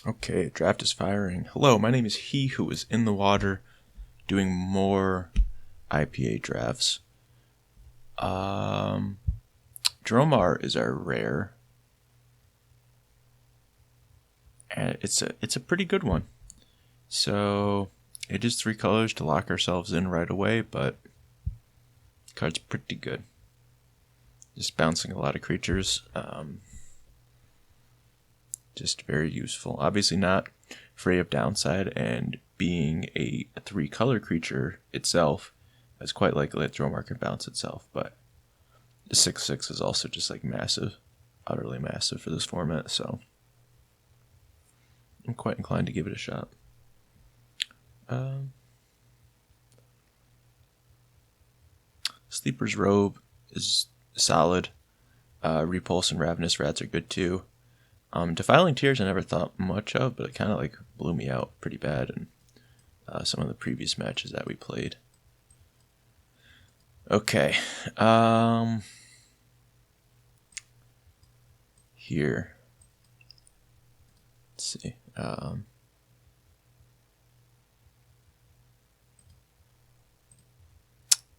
Okay, draft is firing. Hello, my name is He Who is in the water, doing more IPA drafts. Dromar is our rare, and it's a pretty good one. So it is 3 colors to lock ourselves in right away, but the card's pretty good. Just bouncing a lot of creatures. Just very useful. Obviously not free of downside, and being a 3-color creature itself, it's quite likely that Dromar can bounce itself, but the 6/6 is also just like massive, utterly massive for this format, so I'm quite inclined to give it a shot. Sleeper's Robe is solid. Repulse and Ravenous Rats are good too. Defiling Tears I never thought much of, but it kind of like blew me out pretty bad in some of the previous matches that we played. Okay. Here. Let's see.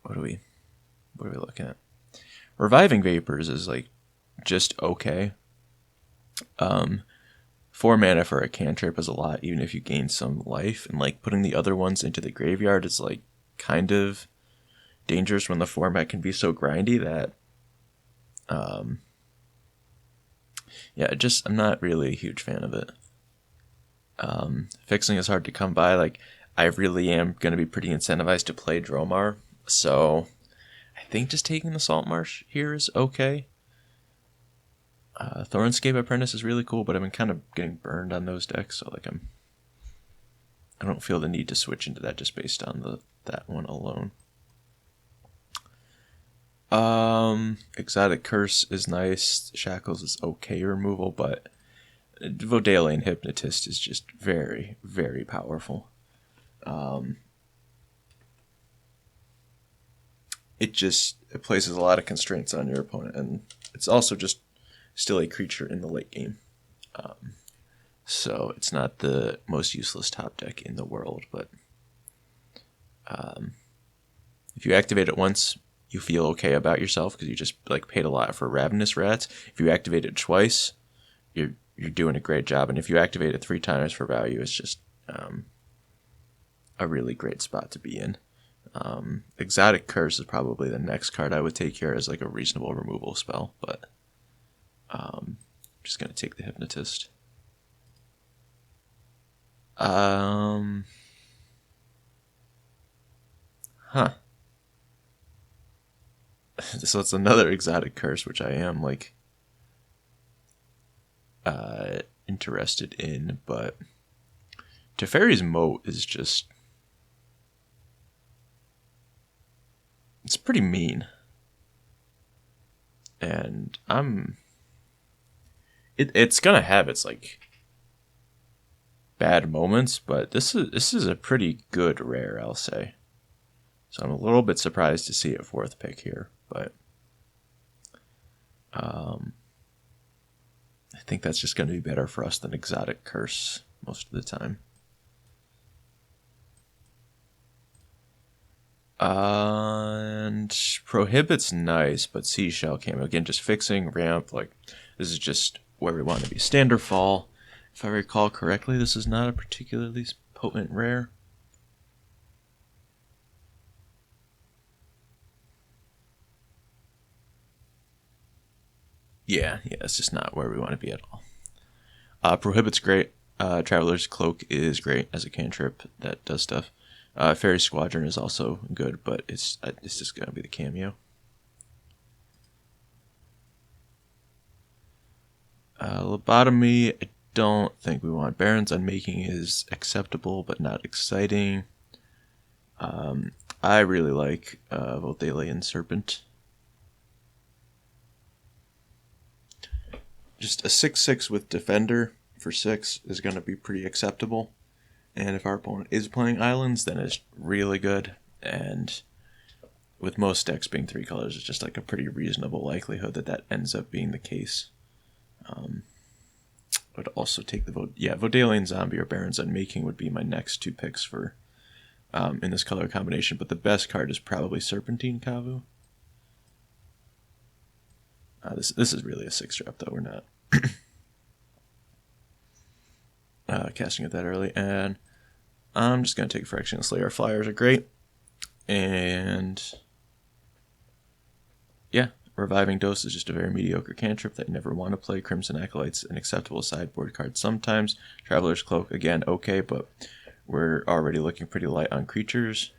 What are we looking at? Reviving Vapors is like just okay. 4 mana for a cantrip is a lot, even if you gain some life, and like putting the other ones into the graveyard is like kind of dangerous when the format can be so grindy that I'm not really a huge fan of it. Fixing is hard to come by. Like, I really am going to be pretty incentivized to play Dromar, so I think just taking the Salt Marsh here is okay. Thornscape Apprentice is really cool, but I've been kind of getting burned on those decks, so like I don't feel the need to switch into that just based on that one alone. Exotic Curse is nice. Shackles is okay removal, but Vodalian Hypnotist is just very, very powerful. It places a lot of constraints on your opponent, and it's also just still a creature in the late game. So it's not the most useless top deck in the world, but if you activate it once, you feel okay about yourself because you just like paid a lot for Ravenous Rats. If you activate it twice, you're doing a great job, and if you activate it 3 times for value, it's just a really great spot to be in. Exotic Curse is probably the next card I would take here as like a reasonable removal spell, but I'm just gonna take the Hypnotist. So it's another Exotic Curse, which I am like interested in, but Teferi's Moat is just, it's pretty mean, and it's gonna have its like bad moments, but this is a pretty good rare, I'll say. So I'm a little bit surprised to see it 4th pick here, but I think that's just going to be better for us than Exotic Curse most of the time. And Prohibit's nice, but Seashell Camo, again, just fixing, ramp, like, this is just where we want to be. Standerfall, if I recall correctly, this is not a particularly potent rare. Yeah, it's just not where we want to be at all. Prohibit's great. Traveler's Cloak is great as a cantrip that does stuff. Fairy Squadron is also good, but it's just going to be the cameo. Lobotomy, I don't think we want. Baron's Unmaking is acceptable, but not exciting. I really like Vodalian Serpent. Just a 6/6 with Defender for 6 is going to be pretty acceptable. And if our opponent is playing Islands, then it's really good. And with most decks being 3 colors, it's just like a pretty reasonable likelihood that ends up being the case. would also take the Vodalian Zombie or Baron's Unmaking would be my next 2 picks for in this color combination. But the best card is probably Serpentine Kavu. This is really a 6-drop though. We're not casting it that early, and I'm just gonna take Phyrexian Slayer. Flyers are great, and yeah, Reviving Dose is just a very mediocre cantrip that you never want to play. Crimson Acolyte's an acceptable sideboard card sometimes. Traveler's Cloak, again, okay, but we're already looking pretty light on creatures,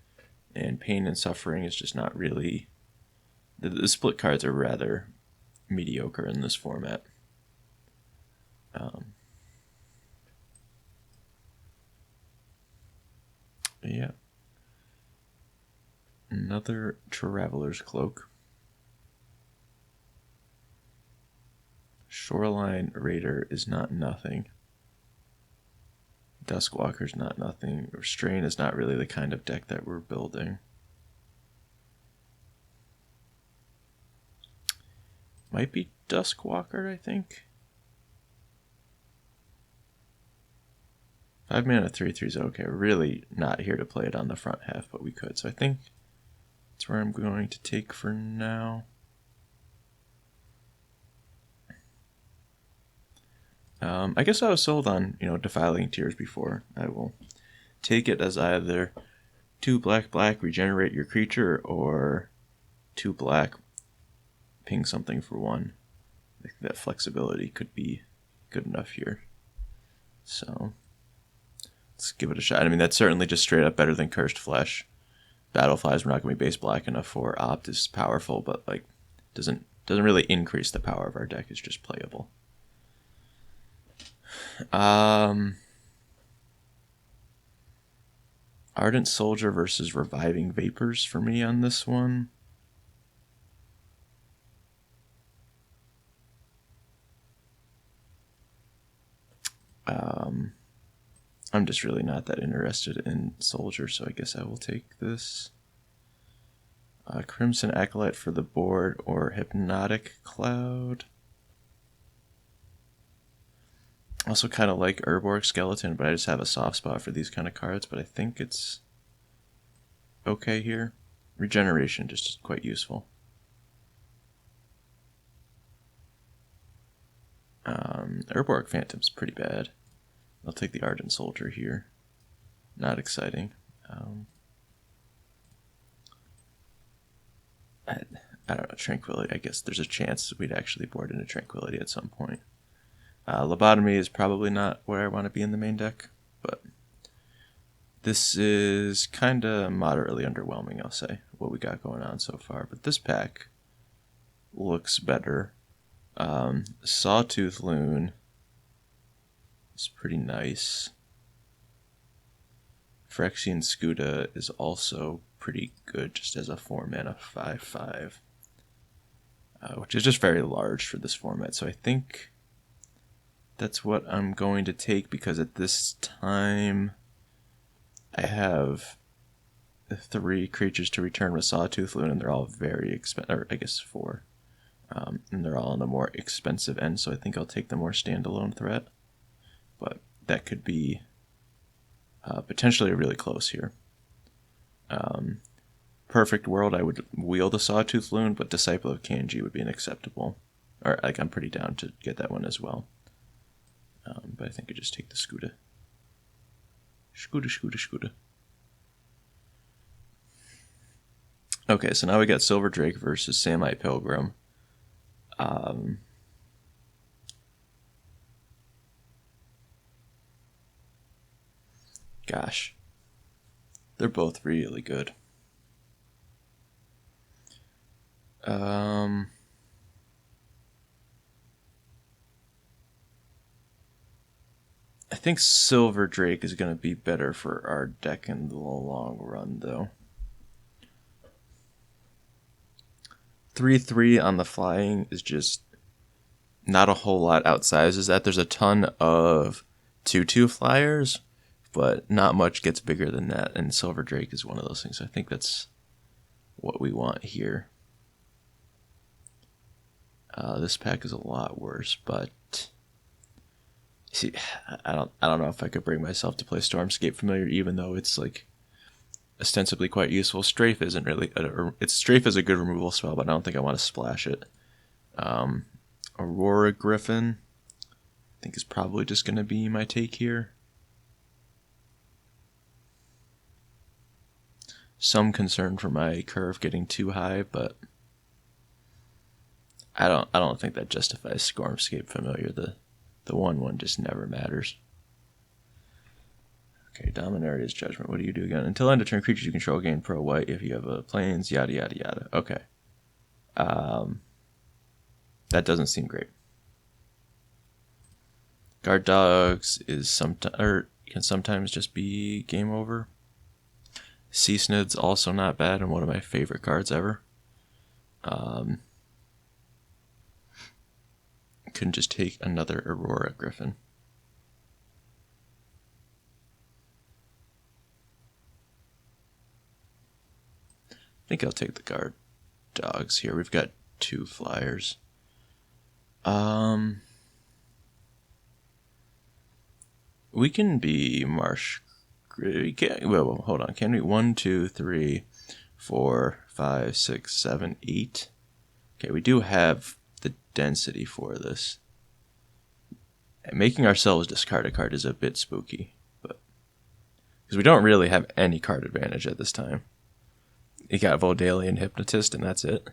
and Pain and Suffering is just not really... The split cards are rather mediocre in this format. Yeah. Another Traveler's Cloak. Shoreline Raider is not nothing. Duskwalker's not nothing. Restrain is not really the kind of deck that we're building. Might be Duskwalker, I think. 5 mana 3/3 is okay. We're really not here to play it on the front half, but we could. So I think that's where I'm going to take for now. I guess I was sold on, Defiling Tears before. I will take it as either 2 black, regenerate your creature, or 2 black, ping something for 1. I think that flexibility could be good enough here. So let's give it a shot. I mean, that's certainly just straight up better than Cursed Flesh. Battleflies we're not going to be base black enough for. Opt is powerful, but doesn't really increase the power of our deck. It's just playable. Ardent Soldier versus Reviving Vapors for me on this one. I'm just really not that interested in Soldier, so I guess I will take this. Crimson Acolyte for the board, or Hypnotic Cloud. Also kind of like Urborg Skeleton, but I just have a soft spot for these kind of cards, but I think it's okay here. Regeneration just is quite useful. Urborg Phantom's pretty bad. I'll take the Ardent Soldier here. Not exciting. I don't know, Tranquility. I guess there's a chance we'd actually board into Tranquility at some point. Lobotomy is probably not where I want to be in the main deck, but this is kind of moderately underwhelming, I'll say, what we got going on so far. But this pack looks better. Sawtooth Loon is pretty nice. Phyrexian Scuda is also pretty good just as a 4-mana 5/5, which is just very large for this format. So I think that's what I'm going to take, because at this time I have 3 creatures to return with Sawtooth Loon, and they're all very expensive, or I guess 4. And they're all on the more expensive end, so I think I'll take the more standalone threat. But that could be potentially really close here. Perfect world, I would wield a Sawtooth Loon, but Disciple of Kanji would be an acceptable. Or I'm pretty down to get that one as well. But I think I just take the Scuda. Scuda. Okay, so now we got Silver Drake versus Samite Pilgrim. Gosh. They're both really good. I think Silver Drake is going to be better for our deck in the long run, though. 3/3 on the flying is just not a whole lot outsizes that. There's a ton of 2/2 flyers, but not much gets bigger than that, and Silver Drake is one of those things. I think that's what we want here. This pack is a lot worse, but See, I don't know if I could bring myself to play Stormscape Familiar, even though it's like ostensibly quite useful. Strafe isn't really. Strafe is a good removal spell, but I don't think I want to splash it. Aurora Griffin, I think is probably just going to be my take here. Some concern for my curve getting too high, but I don't think that justifies Stormscape Familiar. The 1/1 just never matters. Okay, Dominaria's Judgment. What do you do again? Until end of turn, creatures you control gain pro white if you have a planes, yada yada yada. Okay. That doesn't seem great. Guard Dogs is can sometimes just be game over. Sea Snid's also not bad and one of my favorite cards ever. Couldn't just take another Aurora Griffin. I think I'll take the Guard Dogs here. We've got 2 flyers. We can be Marsh. Well, hold on. Can we? 1, 2, 3, 4, 5, 6, 7, 8. Okay, we do have the density for this. And making ourselves discard a card is a bit spooky, but because we don't really have any card advantage at this time. You got Vodalian Hypnotist, and that's it.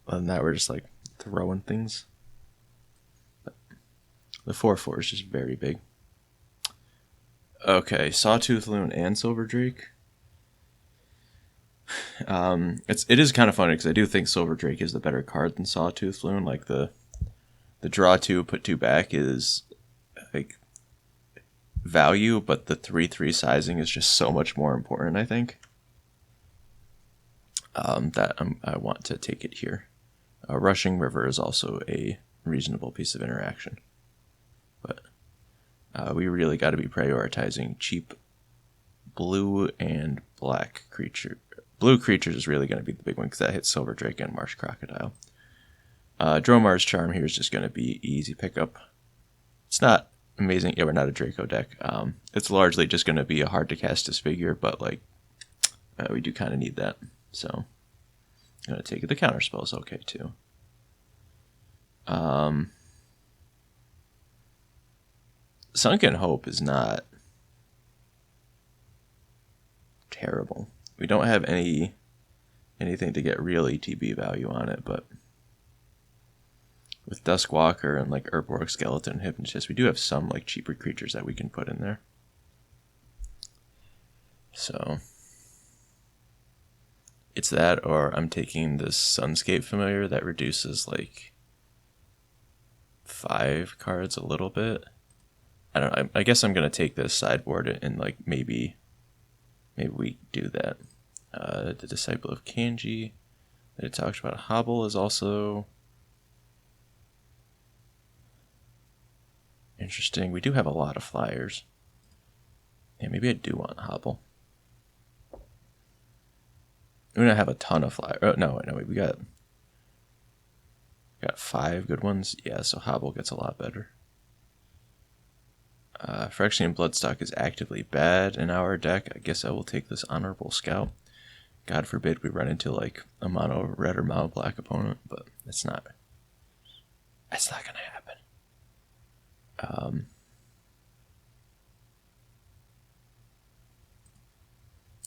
Other than that, we're just like throwing things. But the 4/4 is just very big. Okay, Sawtooth Loon and Silver Drake. It is kind of funny because I do think Silver Drake is the better card than Sawtooth Loon. Like the draw 2, put 2 back is like value, but the 3/3 sizing is just so much more important, I think. I want to take it here. Rushing River is also a reasonable piece of interaction. But we really got to be prioritizing cheap blue and black creature. Blue creatures is really going to be the big one because that hits Silver Drake and Marsh Crocodile. Dromar's Charm here is just going to be easy pickup. It's not amazing. Yeah, we're not a Draco deck. It's largely just going to be a hard to cast Disfigure, but like we do kind of need that. So I'm going to take it. The counterspell is okay too. Sunken Hope is not terrible. We don't have anything to get real ETB value on it, but with Duskwalker and like Urborg Skeleton and Hypnotist, we do have some like cheaper creatures that we can put in there. So it's that, or I'm taking this Sunscape Familiar that reduces like 5 cards a little bit. I don't know. I guess I'm gonna take this, sideboard it, and like maybe we do that. The Disciple of Kanji that it talks about. Hobble is also interesting. We do have a lot of flyers. Yeah, maybe I do want Hobble. We don't have a ton of flyers. Oh, no, we got 5 good ones. Yeah, so Hobble gets a lot better. Phyrexian Bloodstock is actively bad in our deck. I guess I will take this Honorable Scout. God forbid we run into like a mono red or mono black opponent, but that's not gonna happen.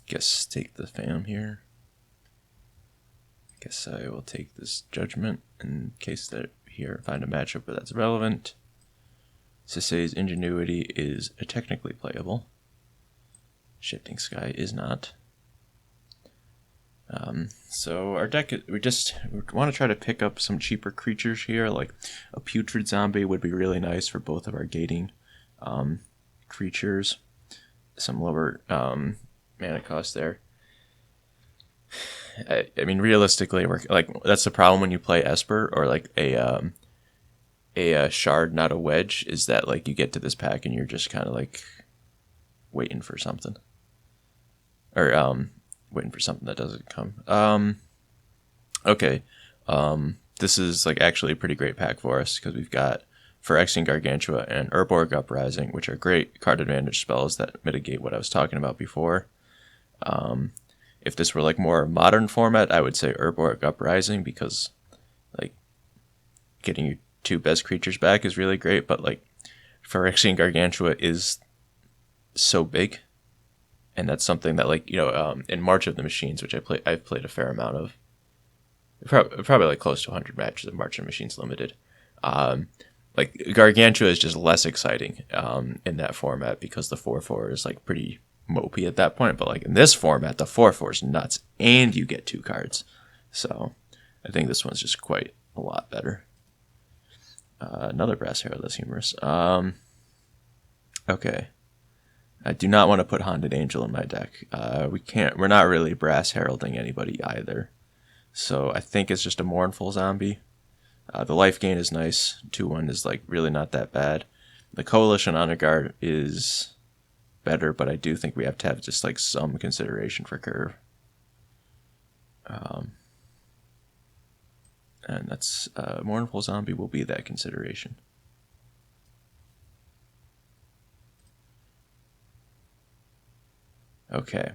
Guess take the Phantom here. Guess I will take this Judgment in case that here find a matchup where that's relevant. Sisei's Ingenuity is technically playable. Shifting Sky is not. So our deck, we want to try to pick up some cheaper creatures here. Like a Putrid Zombie would be really nice for both of our gating creatures. Some lower mana cost there. I mean, realistically, that's the problem when you play Esper or like a Shard, not a Wedge, is that like you get to this pack and you're just kind of like waiting for something, or waiting for something that doesn't come. Okay, this is like actually a pretty great pack for us because we've got Phyrexian Gargantua and Urborg Uprising, which are great card advantage spells that mitigate what I was talking about before. If this were like more modern format, I would say Urborg Uprising, because like getting your 2 best creatures back is really great, but like Phyrexian Gargantua is so big, and that's something that, like, in March of the Machines, which I've played a fair amount of, probably like close to 100 matches of March of Machines Limited. Like Gargantua is just less exciting in that format, because the 4/4 is like pretty mopey at that point. But like in this format, the 4/4 is nuts, and you get 2 cards. So I think this one's just quite a lot better. Another Brass Herald, that's humorous. Okay. I do not want to put Haunted Angel in my deck. We're not really Brass Heralding anybody either. So I think it's just a Mournful Zombie. The life gain is nice. 2/1 is like really not that bad. The Coalition Honor Guard is better, but I do think we have to have just like some consideration for curve. And that's Mournful Zombie will be that consideration. Okay,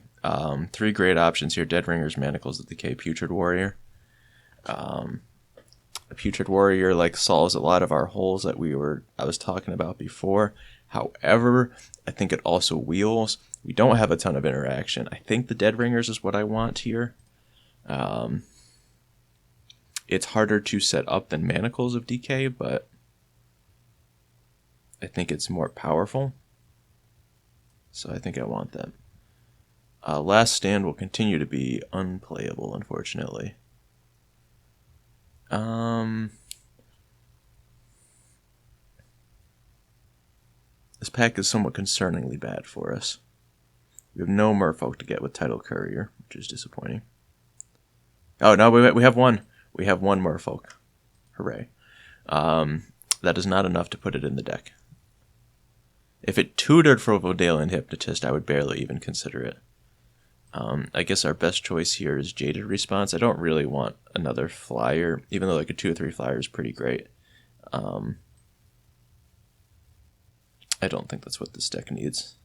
3 great options here: Deadringers, Manacles of Decay, Putrid Warrior. A Putrid Warrior like solves a lot of our holes that I was talking about before. However, I think it also wheels. We don't have a ton of interaction. I think the Deadringers is what I want here. It's harder to set up than Manacles of Decay, but I think it's more powerful. So I think I want them. Last Stand will continue to be unplayable, unfortunately. This pack is somewhat concerningly bad for us. We have no Merfolk to get with Tidal Courier, which is disappointing. Oh, no, we have one. We have one Merfolk. Hooray. That is not enough to put it in the deck. If it tutored for Vodalian Hypnotist, I would barely even consider it. I guess our best choice here is Jaded Response. I don't really want another flyer, even though like a 2 or 3 flyer is pretty great. I don't think that's what this deck needs.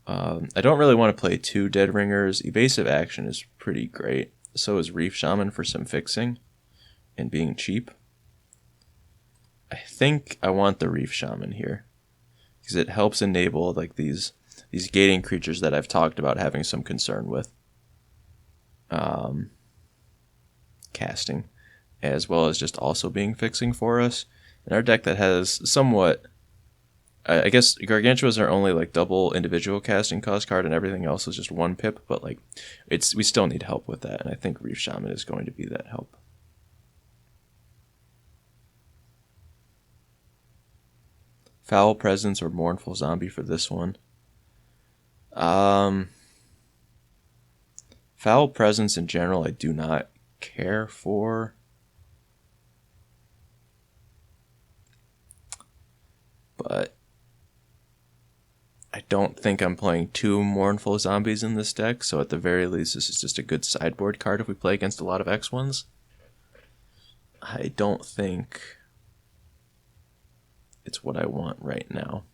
I don't really want to play 2 Deadringers. Evasive Action is pretty great. So is Reef Shaman for some fixing and being cheap. I think I want the Reef Shaman here, because it helps enable like these gating creatures that I've talked about having some concern with casting, as well as just also being fixing for us. In our deck that has somewhat, I guess Gargantuas are only like double individual casting cost card, and everything else is just 1 pip, but like we still need help with that, and I think Reef Shaman is going to be that help. Foul Presence or Mournful Zombie for this one. Foul Presence in general I do not care for. But I don't think I'm playing 2 Mournful Zombies in this deck, so at the very least this is just a good sideboard card if we play against a lot of X1s. I don't think it's what I want right now.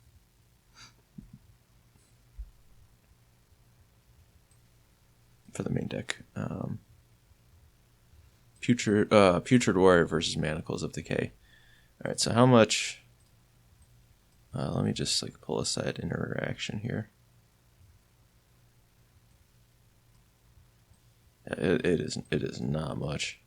For the main deck. Putrid Warrior versus Manacles of Decay. Alright, so how much... let me just like pull aside interaction here. It is not much.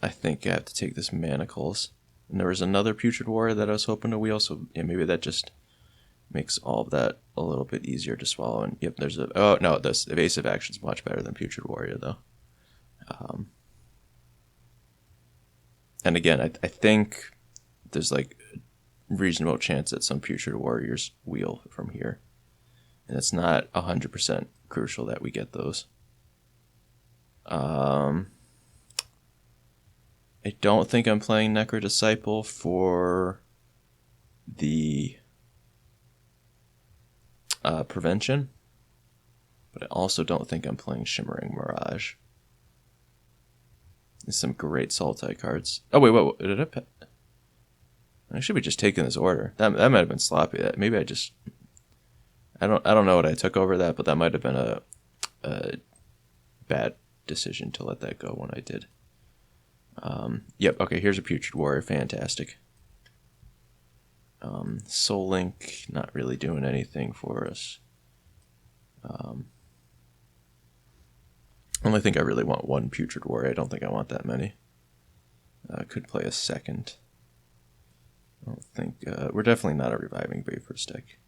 I think I have to take this Manacles. And there was another Putrid Warrior that I was hoping to wheel, so yeah, maybe that just makes all of that a little bit easier to swallow. And yep, there's a... Oh, no, this Evasive Action is much better than Putrid Warrior, though. And again, I think there's like a reasonable chance that some Putrid Warriors wheel from here. And it's not 100% crucial that we get those. I don't think I'm playing Necrodisciple for the prevention, but I also don't think I'm playing Shimmering Mirage. There's some great Sultai cards. Oh wait, did I should be just taking this order. That might have been sloppy. Maybe I don't know what I took over that, but that might have been a bad decision to let that go when I did. Yep. Okay. Here's a Putrid Warrior. Fantastic. Soul Link not really doing anything for us. I only think I really want one Putrid Warrior. I don't think I want that many. Could play a second. I don't think we're definitely not a Reviving Vapors deck.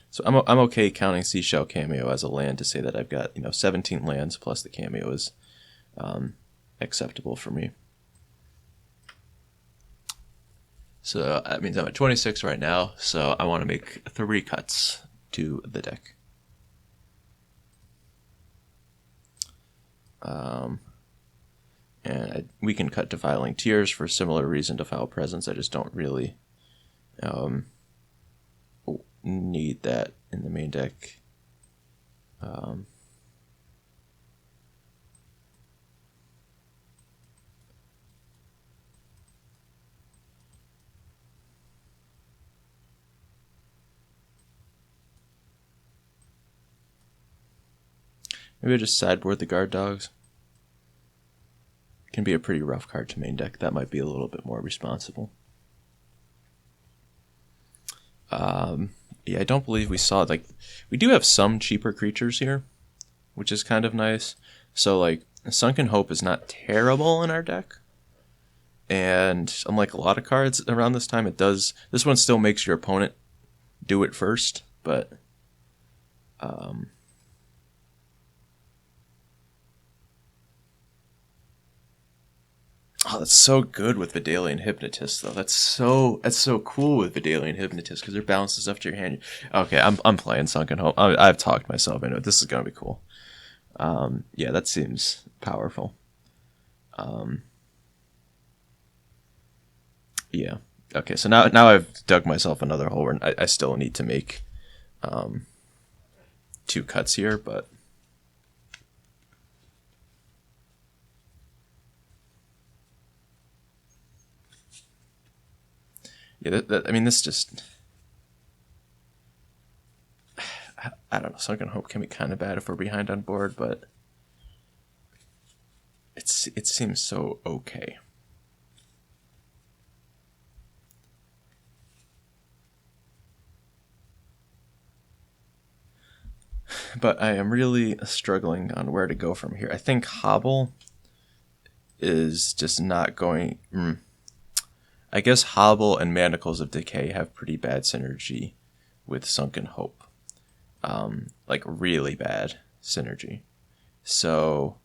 So I'm okay counting Seashell Cameo as a land to say that I've got 17 lands plus the cameo is acceptable for me. So that means I'm at 26 right now. So I want to make 3 cuts to the deck. And we can cut Defiling Tears for a similar reason to Foul Presence. I just don't really need that in the main deck. Maybe I just sideboard the Guard Dogs. Can be a pretty rough card to main deck. That might be a little bit more responsible. Yeah, I don't believe we saw we do have some cheaper creatures here, which is kind of nice. So Sunken Hope is not terrible in our deck. And unlike a lot of cards around this time, this one still makes your opponent do it first, but oh, that's so good with Vidalian Hypnotist, though. That's so cool with Vidalian Hypnotist because it bounces up to your hand. Okay, I'm playing Sunken Hope. I've talked myself into it. This is gonna be cool. Yeah, that seems powerful. Yeah. Okay, so now I've dug myself another hole where I still need to make 2 cuts here, but yeah, I mean, this just I don't know. Sunken Hope can be kind of bad if we're behind on board, but it seems so okay. But I am really struggling on where to go from here. I think Hobble is just not going. I guess Hobble and Manacles of Decay have pretty bad synergy with Sunken Hope. Really bad synergy. So,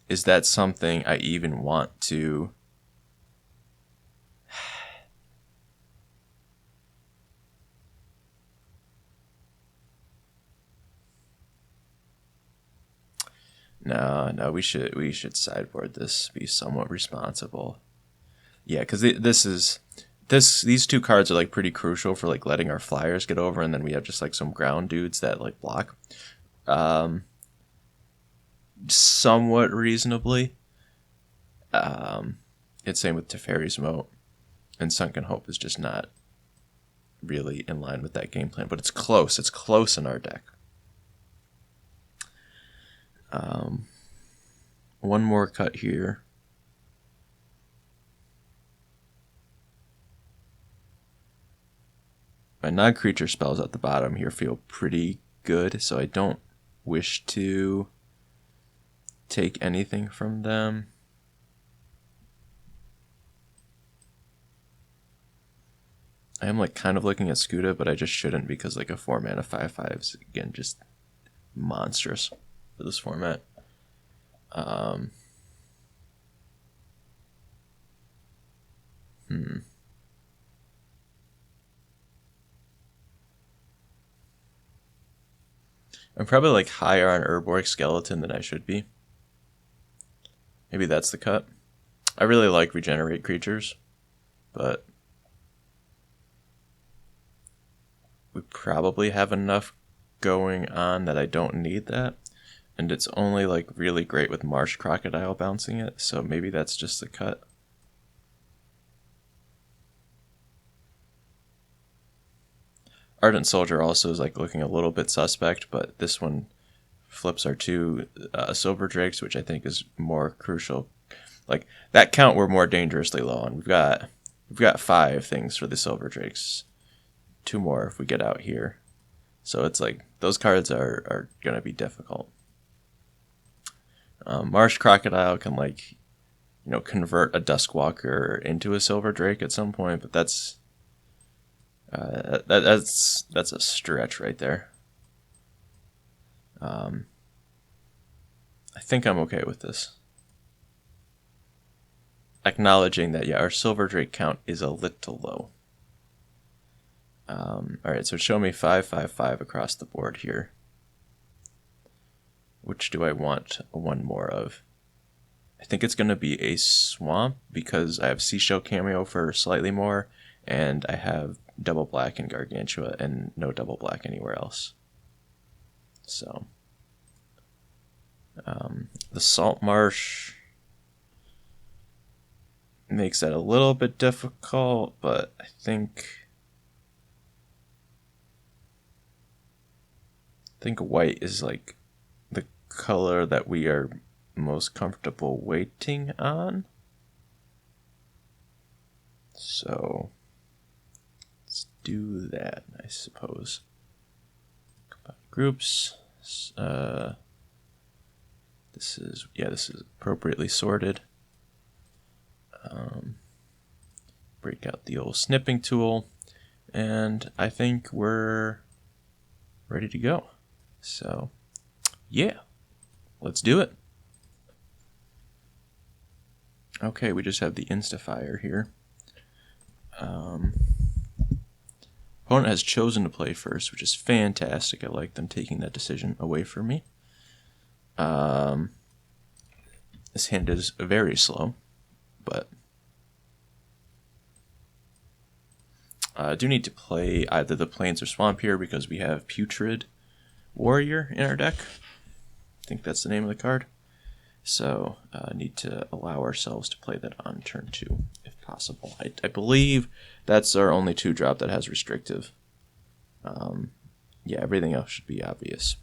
is that something I even want to... No, we should sideboard this, be somewhat responsible. Yeah, because these 2 cards are pretty crucial for letting our flyers get over, and then we have just some ground dudes that block somewhat reasonably. It's same with Teferi's Moat, and Sunken Hope is just not really in line with that game plan, but it's close. It's close in our deck. One more cut here. My non-creature spells at the bottom here feel pretty good, so I don't wish to take anything from them. I am kind of looking at Skuta, but I just shouldn't because a 4-mana 5/5 is again just monstrous for this format. I'm probably like higher on Urborg Skeleton than I should be. Maybe that's the cut. I really like regenerate creatures, but we probably have enough going on that I don't need that. And it's only like really great with Marsh Crocodile bouncing it, so maybe that's just the cut. Ardent Soldier also is like looking a little bit suspect, but this one flips our two Silver Drakes, which I think is more crucial. Like that count we're more dangerously low on. We've got 5 things for the Silver Drakes. 2 more if we get out here. So it's like those cards are gonna be difficult. Marsh Crocodile can like, convert a Duskwalker into a Silver Drake at some point, but that's a stretch right there. I think I'm okay with this. Acknowledging that, yeah, our Silver Drake count is a little low. Alright, so show me 5/5/5 across the board here. Which do I want 1 more of? I think it's going to be a Swamp because I have Seashell Cameo for slightly more, and I have double black in Gargantua and no double black anywhere else. So, the Salt Marsh makes that a little bit difficult, but I think white is like the color that we are most comfortable waiting on. So let's do that, I suppose. Groups. This is appropriately sorted. Break out the old snipping tool, and I think we're ready to go. So, yeah, let's do it. Okay, we just have the Instafire here. Opponent has chosen to play first, which is fantastic. I like them taking that decision away from me. This hand is very slow, but I do need to play either the Plains or Swamp here because we have Putrid Warrior in our deck. I think that's the name of the card. So need to allow ourselves to play that on turn 2 if possible. I believe that's our only 2-drop that has restrictive. Yeah, everything else should be obvious.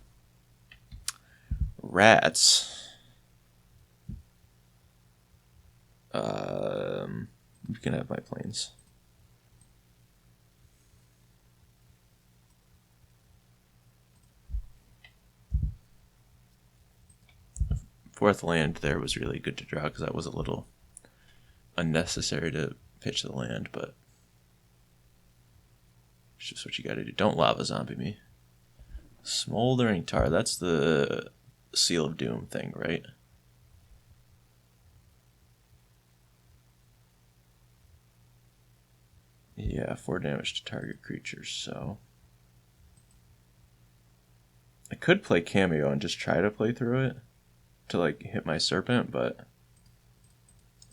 Rats. You can have my Plains. Fourth land there was really good to draw because that was a little unnecessary to pitch the land, but it's just what you gotta do. Don't Lava Zombie me. Smoldering Tar, that's the Seal of Doom thing, right? Yeah, 4 damage to target creatures, so I could play Cameo and just try to play through it to like hit my Serpent, but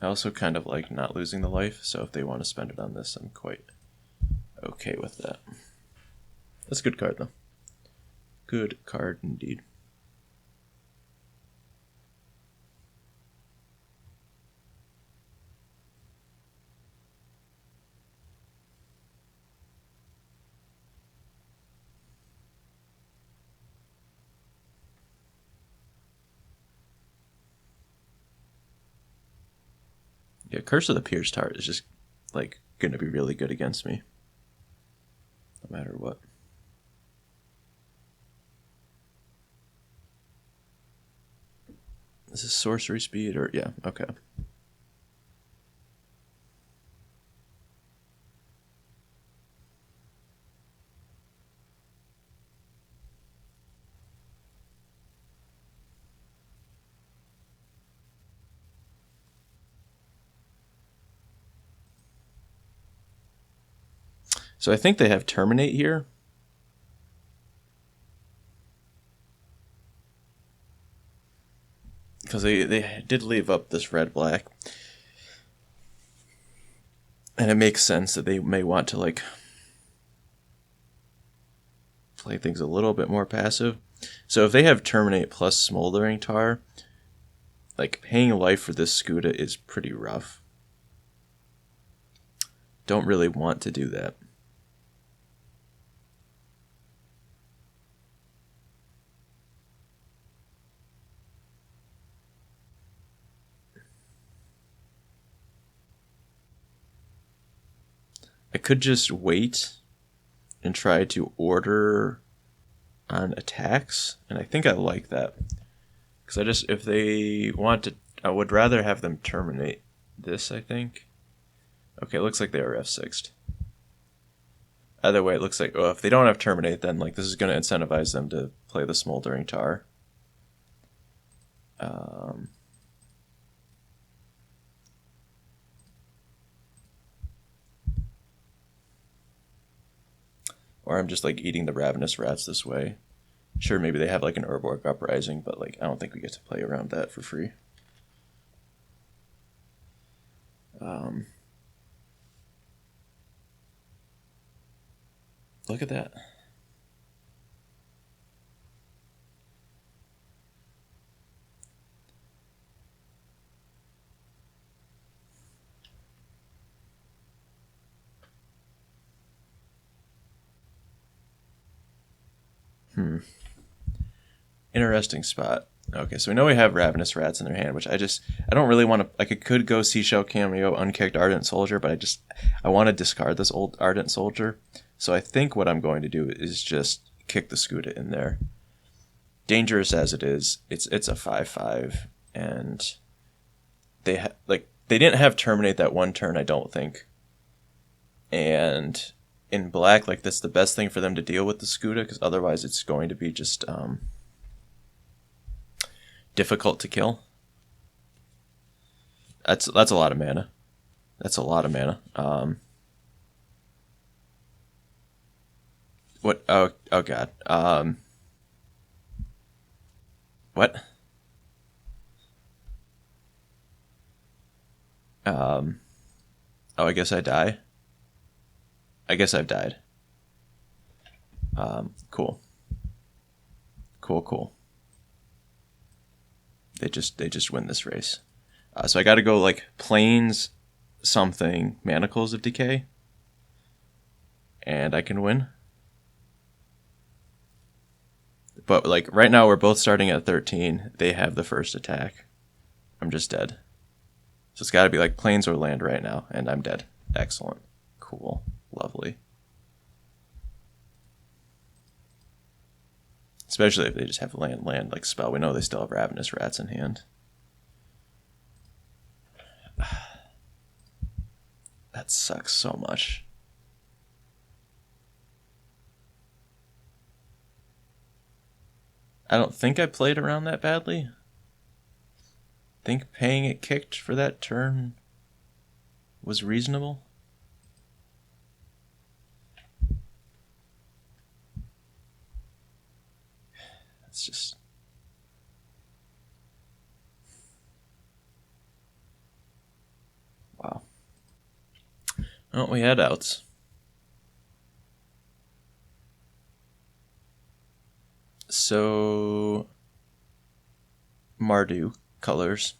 I also kind of like not losing the life, so if they want to spend it on this, I'm quite okay with that. That's a good card though. Good card indeed. Yeah, Curse of the Pierced Heart is just like gonna be really good against me, no matter what. Is this sorcery speed or yeah? Okay. So I think they have Terminate here. because they did leave up this red-black. And it makes sense that they may want to, like, play things a little bit more passive. So if they have Terminate plus Smoldering Tar, like, paying life for this Skuta is pretty rough. Don't really want to do that. I could just wait and try to order on attacks, and I think I like that. Because if they want to, I would rather have them terminate this, I think. Okay, it looks like they are F6'd. Either way, it looks like, if they don't have terminate, then like this is going to incentivize them to play the Smoldering Tar. Or I'm just like eating the Ravenous Rats this way. Sure, maybe they have like an Urborg Uprising, but like I don't think we get to play around that for free. Look at that. Interesting spot. Okay, so we know we have Ravenous Rats in their hand, which I don't really want to. Like, I could go Seashell Cameo, Unkicked Ardent Soldier, but I want to discard this old Ardent Soldier. So I think what I'm going to do is just kick the Skuta in there. Dangerous as it is, it's a 5/5, and they didn't have Terminate that one turn, I don't think. And in black, like, that's the best thing for them to deal with the Skuta, because otherwise it's going to be just difficult to kill. That's a lot of mana. That's a lot of mana. What? Oh god. What? Oh, I guess I die. I guess I've died. Cool. Cool. They just win this race. So I got to go like Plains something Manacles of Decay, and I can win. But like right now we're both starting at 13. They have the first attack. I'm just dead. So it's got to be like Plains or land right now, and I'm dead. Excellent. Cool. Lovely. Especially if they just have land like spell. We know they still have Ravenous Rats in hand. That sucks so much. I don't think I played around that badly. I think paying it kicked for that turn was reasonable. It's just... wow. Oh, we had outs. So... Mardu colors.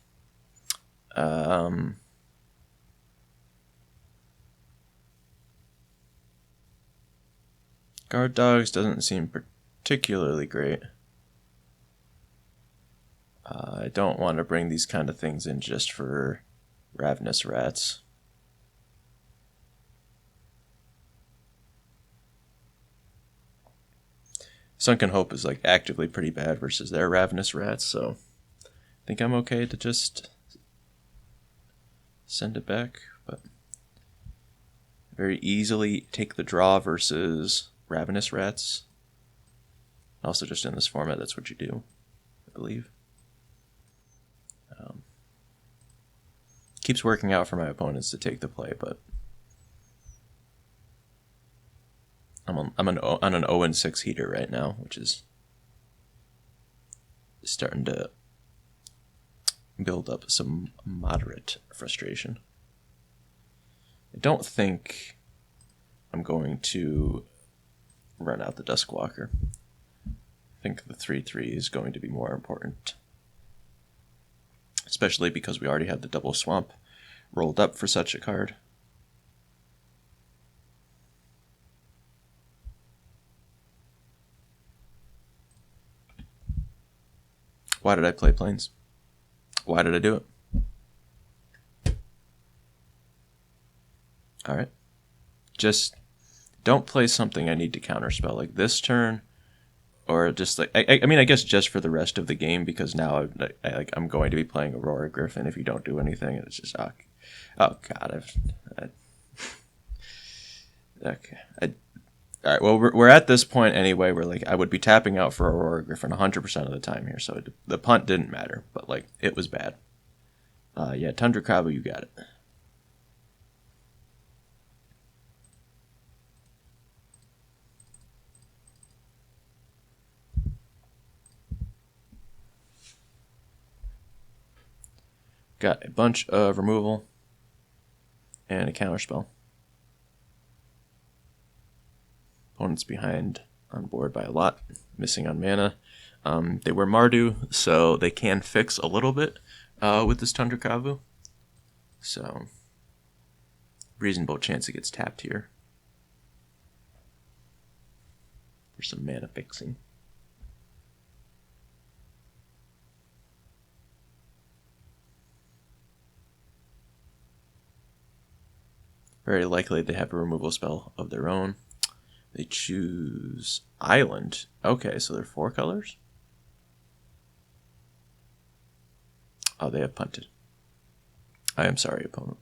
Guard Dogs doesn't seem particularly great. I don't want to bring these kind of things in just for Ravenous Rats. Sunken Hope is like actively pretty bad versus their Ravenous Rats, so I think I'm okay to just send it back, but very easily take the draw versus Ravenous Rats. Also, just in this format, that's what you do, I believe. Keeps working out for my opponents to take the play, but I'm on an 0-6 heater right now, which is starting to build up some moderate frustration. I don't think I'm going to run out the Duskwalker. I think the 3/3 is going to be more important. Especially because we already had the double swamp rolled up for such a card. Why did I play Plains? Why did I do it? Alright. Just don't play something I need to counterspell like this turn, or just like I mean I guess just for the rest of the game, because now I'm going to be playing Aurora Griffin if you don't do anything, and it's just oh god okay. All right, well, we're at this point anyway where, like, I would be tapping out for Aurora Griffin 100% of the time here, so the punt didn't matter, but, like, it was bad. Yeah, Tundra Krabu, you got it. Got a bunch of removal and a counterspell. Opponents behind on board by a lot, missing on mana. They were Mardu, so they can fix a little bit with this Tundra Krabu. So, reasonable chance it gets tapped here for some mana fixing. Very likely they have a removal spell of their own. They choose Island. Okay, so they're 4 colors? Oh, they have punted. I am sorry, opponent.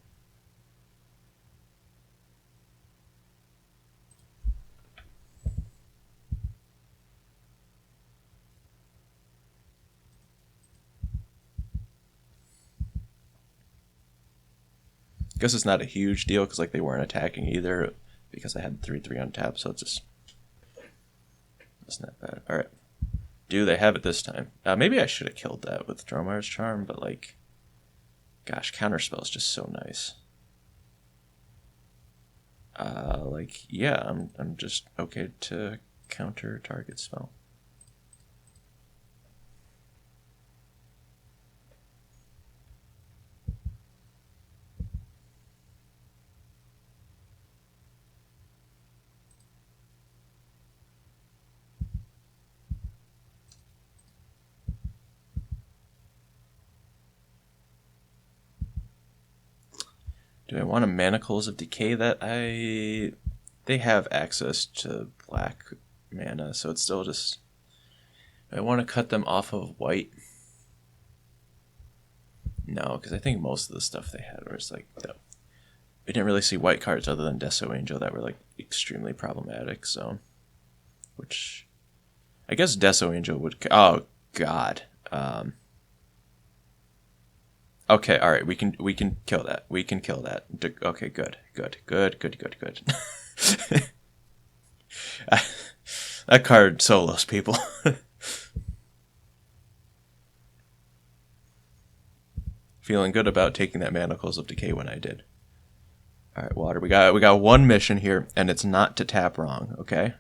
Guess it's not a huge deal because, like, they weren't attacking either, because I had 3/3 on tap, so it's not bad. All right, do they have it this time? Maybe I should have killed that with Dromar's Charm, but, like, gosh, counterspell is just so nice. Like, yeah, I'm just okay to counter target spell. Do I want a Manacles of Decay that they have access to black mana, so it's still just, I want to cut them off of white. No, because I think most of the stuff they had was like, no. We didn't really see white cards other than Deso Angel that were like extremely problematic, so, which I guess Deso Angel would, oh god. Okay, all right, we can kill that. We can kill that. Okay, good. That card solos people. Feeling good about taking that Manacles of Decay when I did. All right, water. We got one mission here, and it's not to tap wrong. Okay.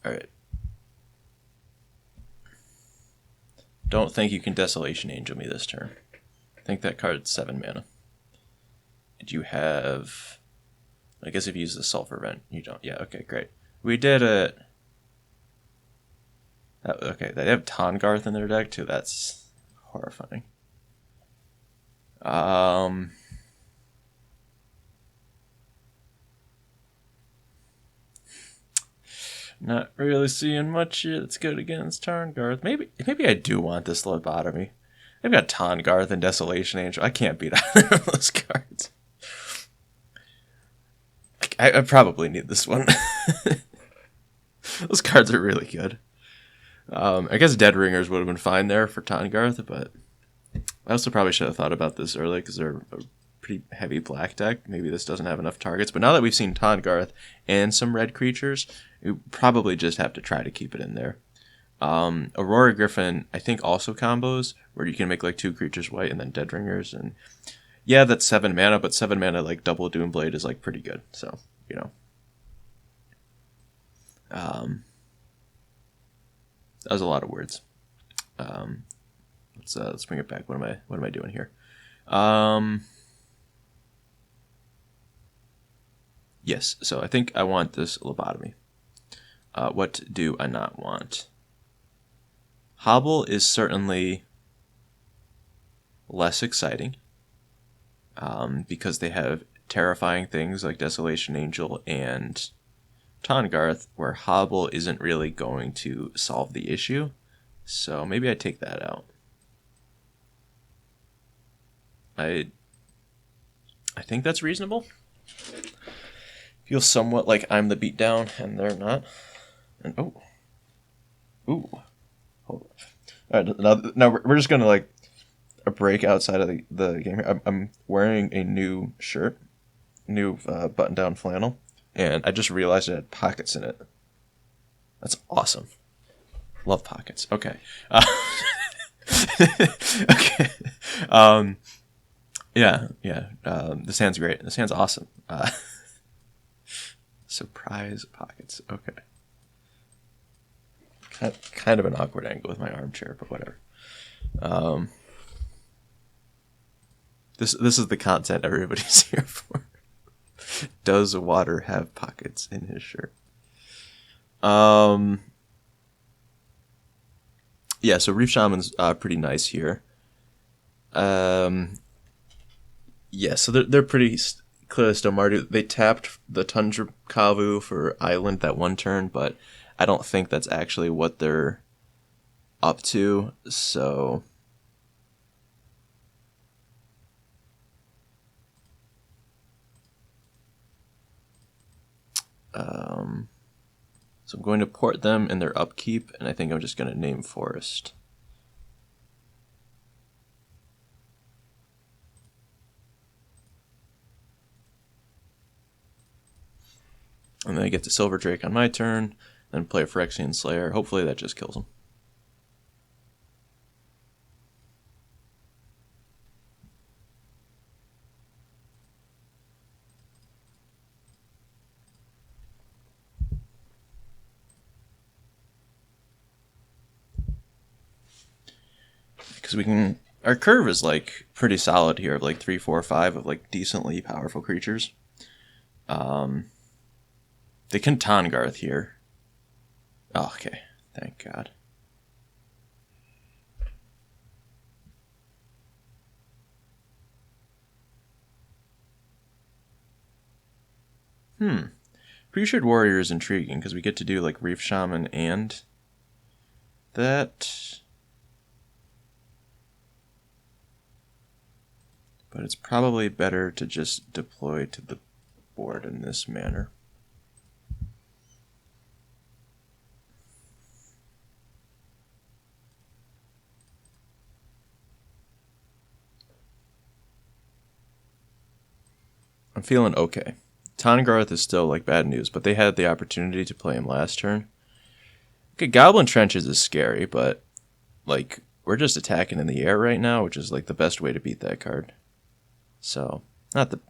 Alright. Don't think you can Desolation Angel me this turn. I think that card's 7 mana. And you have, I guess if you use the Sulfur Vent, you don't. Yeah, okay, great. We did it. Okay, they have Tongarth in their deck too. That's horrifying. Not really seeing much here that's good against Tarngarth. Maybe I do want this Lobotomy. I've got Tongarth and Desolation Angel. I can't beat either of those cards. I probably need this one. Those cards are really good. I guess Dead Ringers would have been fine there for Tongarth, but I also probably should have thought about this earlier because they're a pretty heavy black deck. Maybe this doesn't have enough targets. But now that we've seen Tahngarth and some red creatures, we probably just have to try to keep it in there. Aurora Griffin, I think, also combos where you can make like 2 creatures white and then Dead Ringers. And yeah, that's 7 mana, but 7 mana like double Doomblade is like pretty good. So, you know. That was a lot of words. Let's bring it back. What am I doing here? Yes. So I think I want this lobotomy. What do I not want? Hobble is certainly less exciting because they have terrifying things like Desolation Angel and Tahngarth, where Hobble isn't really going to solve the issue. So maybe I take that out. I think that's reasonable. Feels somewhat like I'm the beatdown and they're not. And ooh, hold on. All right, now we're just gonna like a break outside of the game here. I'm wearing a new shirt, new button-down flannel, and I just realized it had pockets in it. That's awesome. Love pockets. Okay. Okay. Yeah. This hand's great. This hand's awesome. Surprise pockets. Okay. Kind of an awkward angle with my armchair, but whatever. This is the content everybody's here for. Does Water have pockets in his shirt? Yeah, so Reef Shaman's pretty nice here. Yeah, so they're pretty clearly still Mardu. They tapped the Tundra Kavu for Island that one turn, but I don't think that's actually what they're up to, so... So I'm going to port them in their upkeep, and I think I'm just going to name Forest. And then I get the Silver Drake on my turn, then play a Phyrexian Slayer. Hopefully that just kills him. Because we can... Our curve is like pretty solid here of like 3, 4, 5 of like decently powerful creatures. They can Tahngarth here. Oh, okay. Thank God. Pre-Shared Warrior is intriguing because we get to do like Reef Shaman and that. But it's probably better to just deploy to the board in this manner. I'm feeling okay. Tahngarth is still like bad news, but they had the opportunity to play him last turn. Okay, Goblin Trenches is scary, but like we're just attacking in the air right now, which is like the best way to beat that card. So, not the...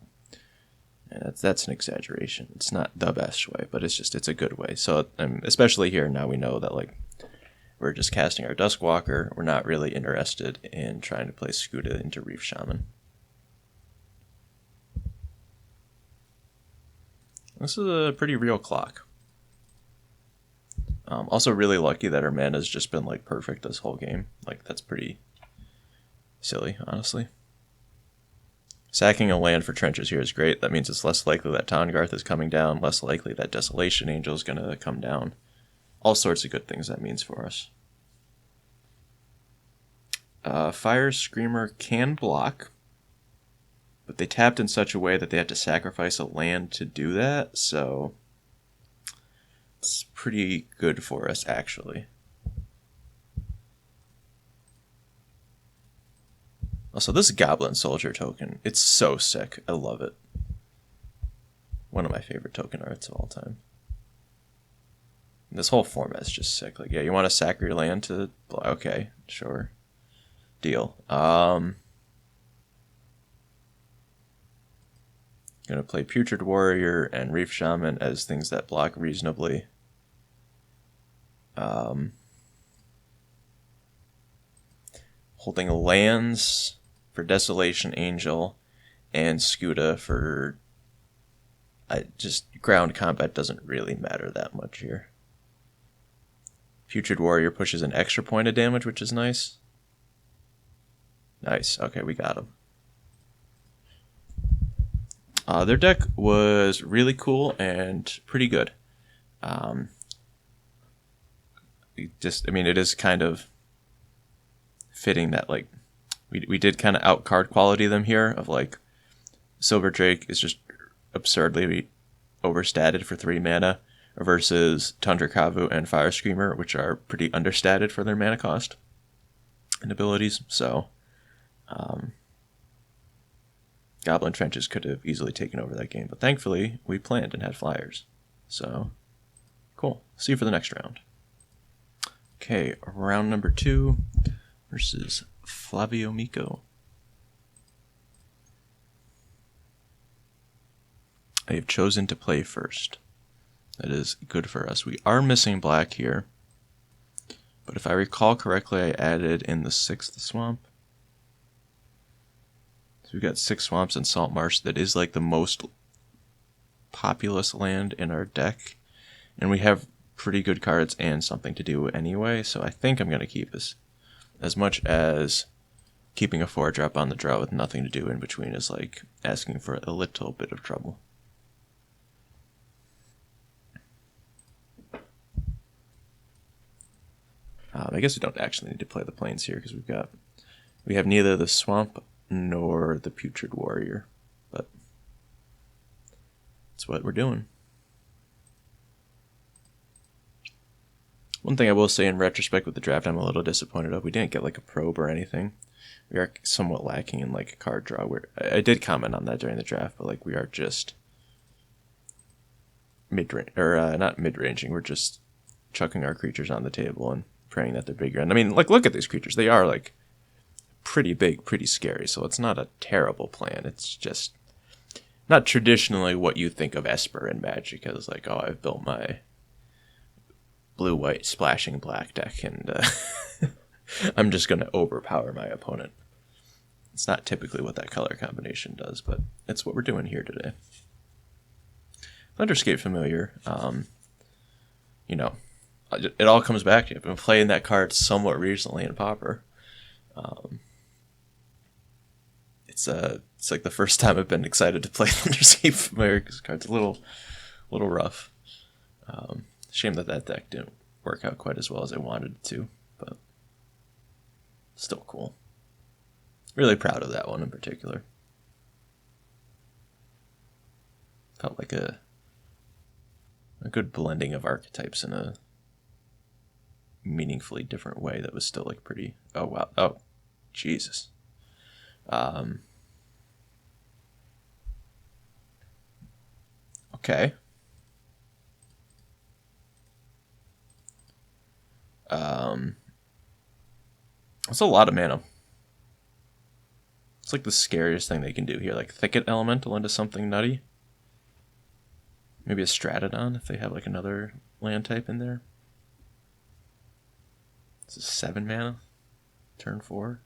That's an exaggeration. It's not the best way, but it's a good way. So, especially here, now we know that, like, we're just casting our Duskwalker. We're not really interested in trying to play Skuta into Reef Shaman. This is a pretty real clock. Also really lucky that our mana's just been, like, perfect this whole game. Like, that's pretty silly, honestly. Sacking a land for trenches here is great. That means it's less likely that Tahngarth is coming down, less likely that Desolation Angel is going to come down. All sorts of good things that means for us. Fire Screamer can block, but they tapped in such a way that they have to sacrifice a land to do that, so it's pretty good for us, actually. Also, this Goblin Soldier token, it's so sick. I love it. One of my favorite token arts of all time. This whole format's just sick. Like, yeah, you want to sack your land to... Okay, sure. Deal. Gonna play Putrid Warrior and Reef Shaman as things that block reasonably. Holding lands for Desolation Angel and Skuta for... just ground combat doesn't really matter that much here. Putrid Warrior pushes an extra point of damage, which is nice. Nice. Okay, we got him. Their deck was really cool and pretty good. It is kind of fitting that, like, we did kind of out card quality them here, of like, Silver Drake is just absurdly overstated for 3 mana, versus Tundra Kavu and Fire Screamer, which are pretty understated for their mana cost and abilities. So, Goblin Trenches could have easily taken over that game, but thankfully we planned and had flyers. So, cool. See you for the next round. Okay, round number 2 versus Flavio Miko. I have chosen to play first. That is good for us. We are missing black here, but if I recall correctly, I added in the 6th swamp. So we've got 6 swamps and Salt Marsh. That is like the most populous land in our deck, and we have pretty good cards and something to do anyway, so I think I'm going to keep this. As much as keeping a 4-drop on the draw with nothing to do in between is like asking for a little bit of trouble. I guess we don't actually need to play the plains here because we have neither the swamp nor the Putrid Warrior, but that's what we're doing. One thing I will say in retrospect with the draft, I'm a little disappointed of. We didn't get like a probe or anything. We are somewhat lacking in like a card draw. I did comment on that during the draft, but like we are just mid-range, or not mid-ranging. We're just chucking our creatures on the table and praying that they're bigger. And I mean, like, look at these creatures. They are like pretty big, pretty scary. So it's not a terrible plan. It's just not traditionally what you think of Esper in Magic as like, oh, I've built my blue-white splashing black deck and I'm just going to overpower my opponent. It's not typically what that color combination does, but it's what we're doing here today. Thunderscape Familiar, you know, it all comes back to it. I've been playing that card somewhat recently in Pauper. It's like the first time I've been excited to play Thunderscape Familiar because the card's a little rough. Shame that deck didn't work out quite as well as I wanted it to, but still cool. Really proud of that one in particular. Felt like a good blending of archetypes in a meaningfully different way that was still like pretty... Oh, wow. Oh, Jesus. Okay. That's a lot of mana. It's like the scariest thing they can do here. Like Thicket Elemental into something nutty. Maybe a Stratodon if they have like another land type in there. This is 7 mana. Turn 4.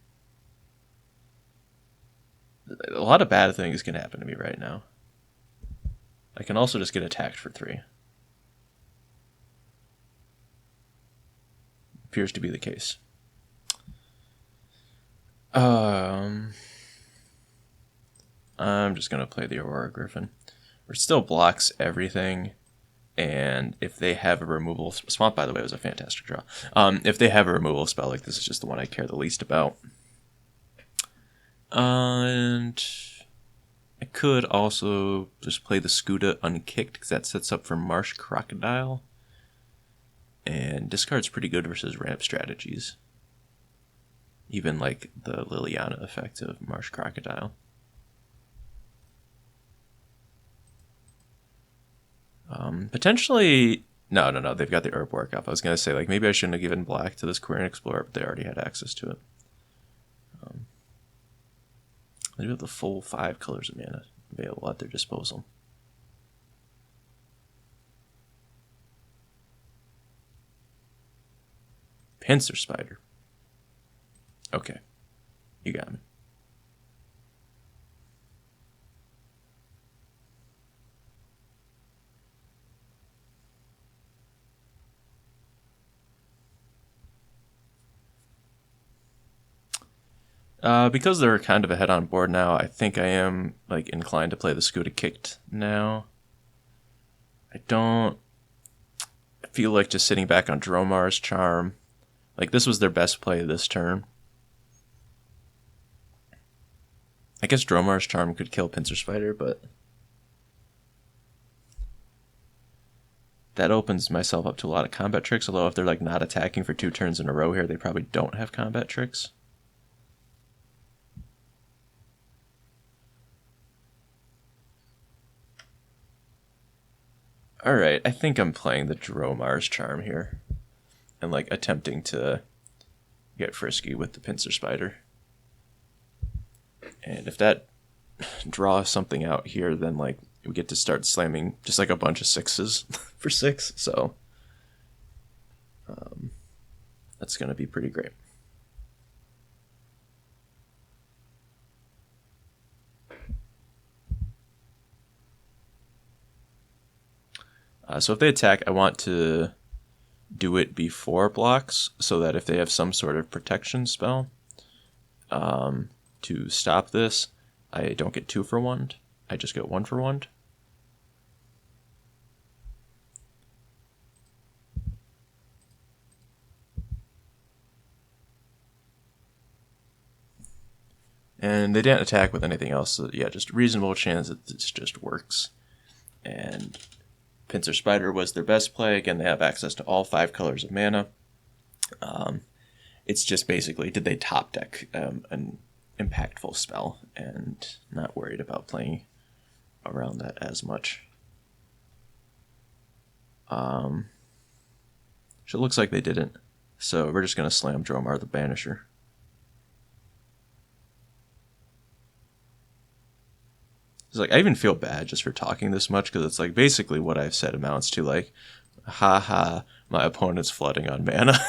A lot of bad things can happen to me right now. I can also just get attacked for 3. Appears to be the case. I'm just going to play the Aurora Griffin. It still blocks everything, and if they have a removal... Swamp, by the way, was a fantastic draw. If they have a removal spell, like this is just the one I care the least about. And I could also just play the Skuta unkicked, because that sets up for Marsh Crocodile. And discard's pretty good versus ramp strategies. Even like the Liliana effect of Marsh Crocodile. Potentially, no, they've got the herb work up. I was going to say, like, maybe I shouldn't have given black to this Query Explorer, but they already had access to it. They have the full 5 colors of mana available at their disposal. Pincer Spider. Okay. You got me. Because they're kind of ahead on board now, I think I am like inclined to play the Skuta Kicked now. I don't feel like just sitting back on Dromar's Charm. Like, this was their best play this turn. I guess Dromar's Charm could kill Pincer Spider, but that opens myself up to a lot of combat tricks, although if they're like not attacking for 2 turns in a row here, they probably don't have combat tricks. Alright, I think I'm playing the Dromar's Charm here. And like attempting to get frisky with the Pincer Spider. And if that draws something out here, then like we get to start slamming just like a bunch of 6s for 6. So that's going to be pretty great. So if they attack, I want to do it before blocks so that if they have some sort of protection spell to stop this, I don't get 2 for 1. I just get 1 for 1. And they didn't attack with anything else, so yeah, just reasonable chance that this just works. And Pincer Spider was their best play. Again, they have access to all 5 colors of mana. It's just basically, did they top deck an impactful spell, and not worried about playing around that as much. So it looks like they didn't. So we're just going to slam Dromar the Banisher. It's like, I even feel bad just for talking this much, because it's like basically what I've said amounts to like, haha, my opponent's flooding on mana.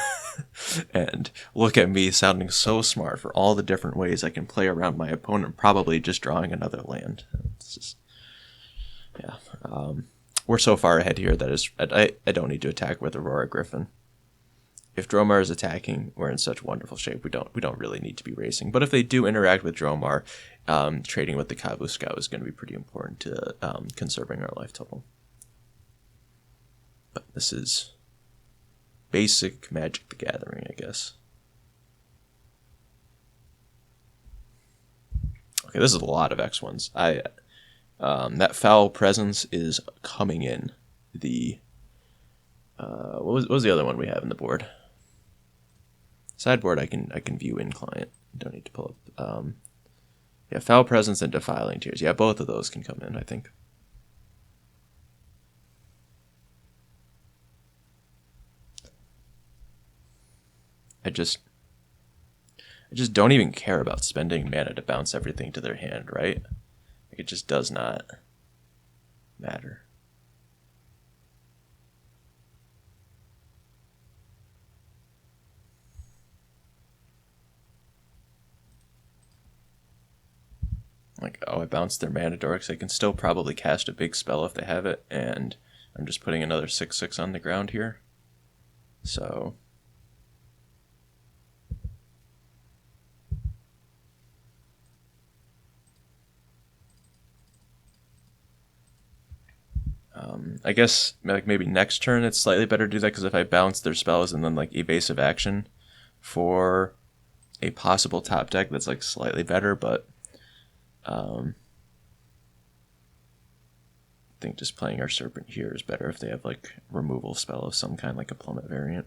And look at me sounding so smart for all the different ways I can play around my opponent, probably just drawing another land. It's just, yeah. We're so far ahead here that I don't need to attack with Aurora Griffin. If Dromar is attacking, we're in such wonderful shape. We don't really need to be racing. But if they do interact with Dromar, trading with the Kabu Scout is going to be pretty important to conserving our life total. But this is basic Magic the Gathering, I guess. Okay, this is a lot of X1s. That Foul Presence is coming in. The what was the other one we have in the board? Sideboard I can view in client. Don't need to pull up. Yeah, Foul Presence and Defiling Tears. Yeah, both of those can come in, I think. I just don't even care about spending mana to bounce everything to their hand, right? Like, it just does not matter. Like, oh, I bounced their mana dorks. I can still probably cast a big spell if they have it, and I'm just putting another 6/6 on the ground here. So I guess like maybe next turn it's slightly better to do that, because if I bounce their spells and then like evasive action for a possible top deck, that's like slightly better, but I think just playing our Serpent here is better if they have like removal spell of some kind, like a Plummet variant.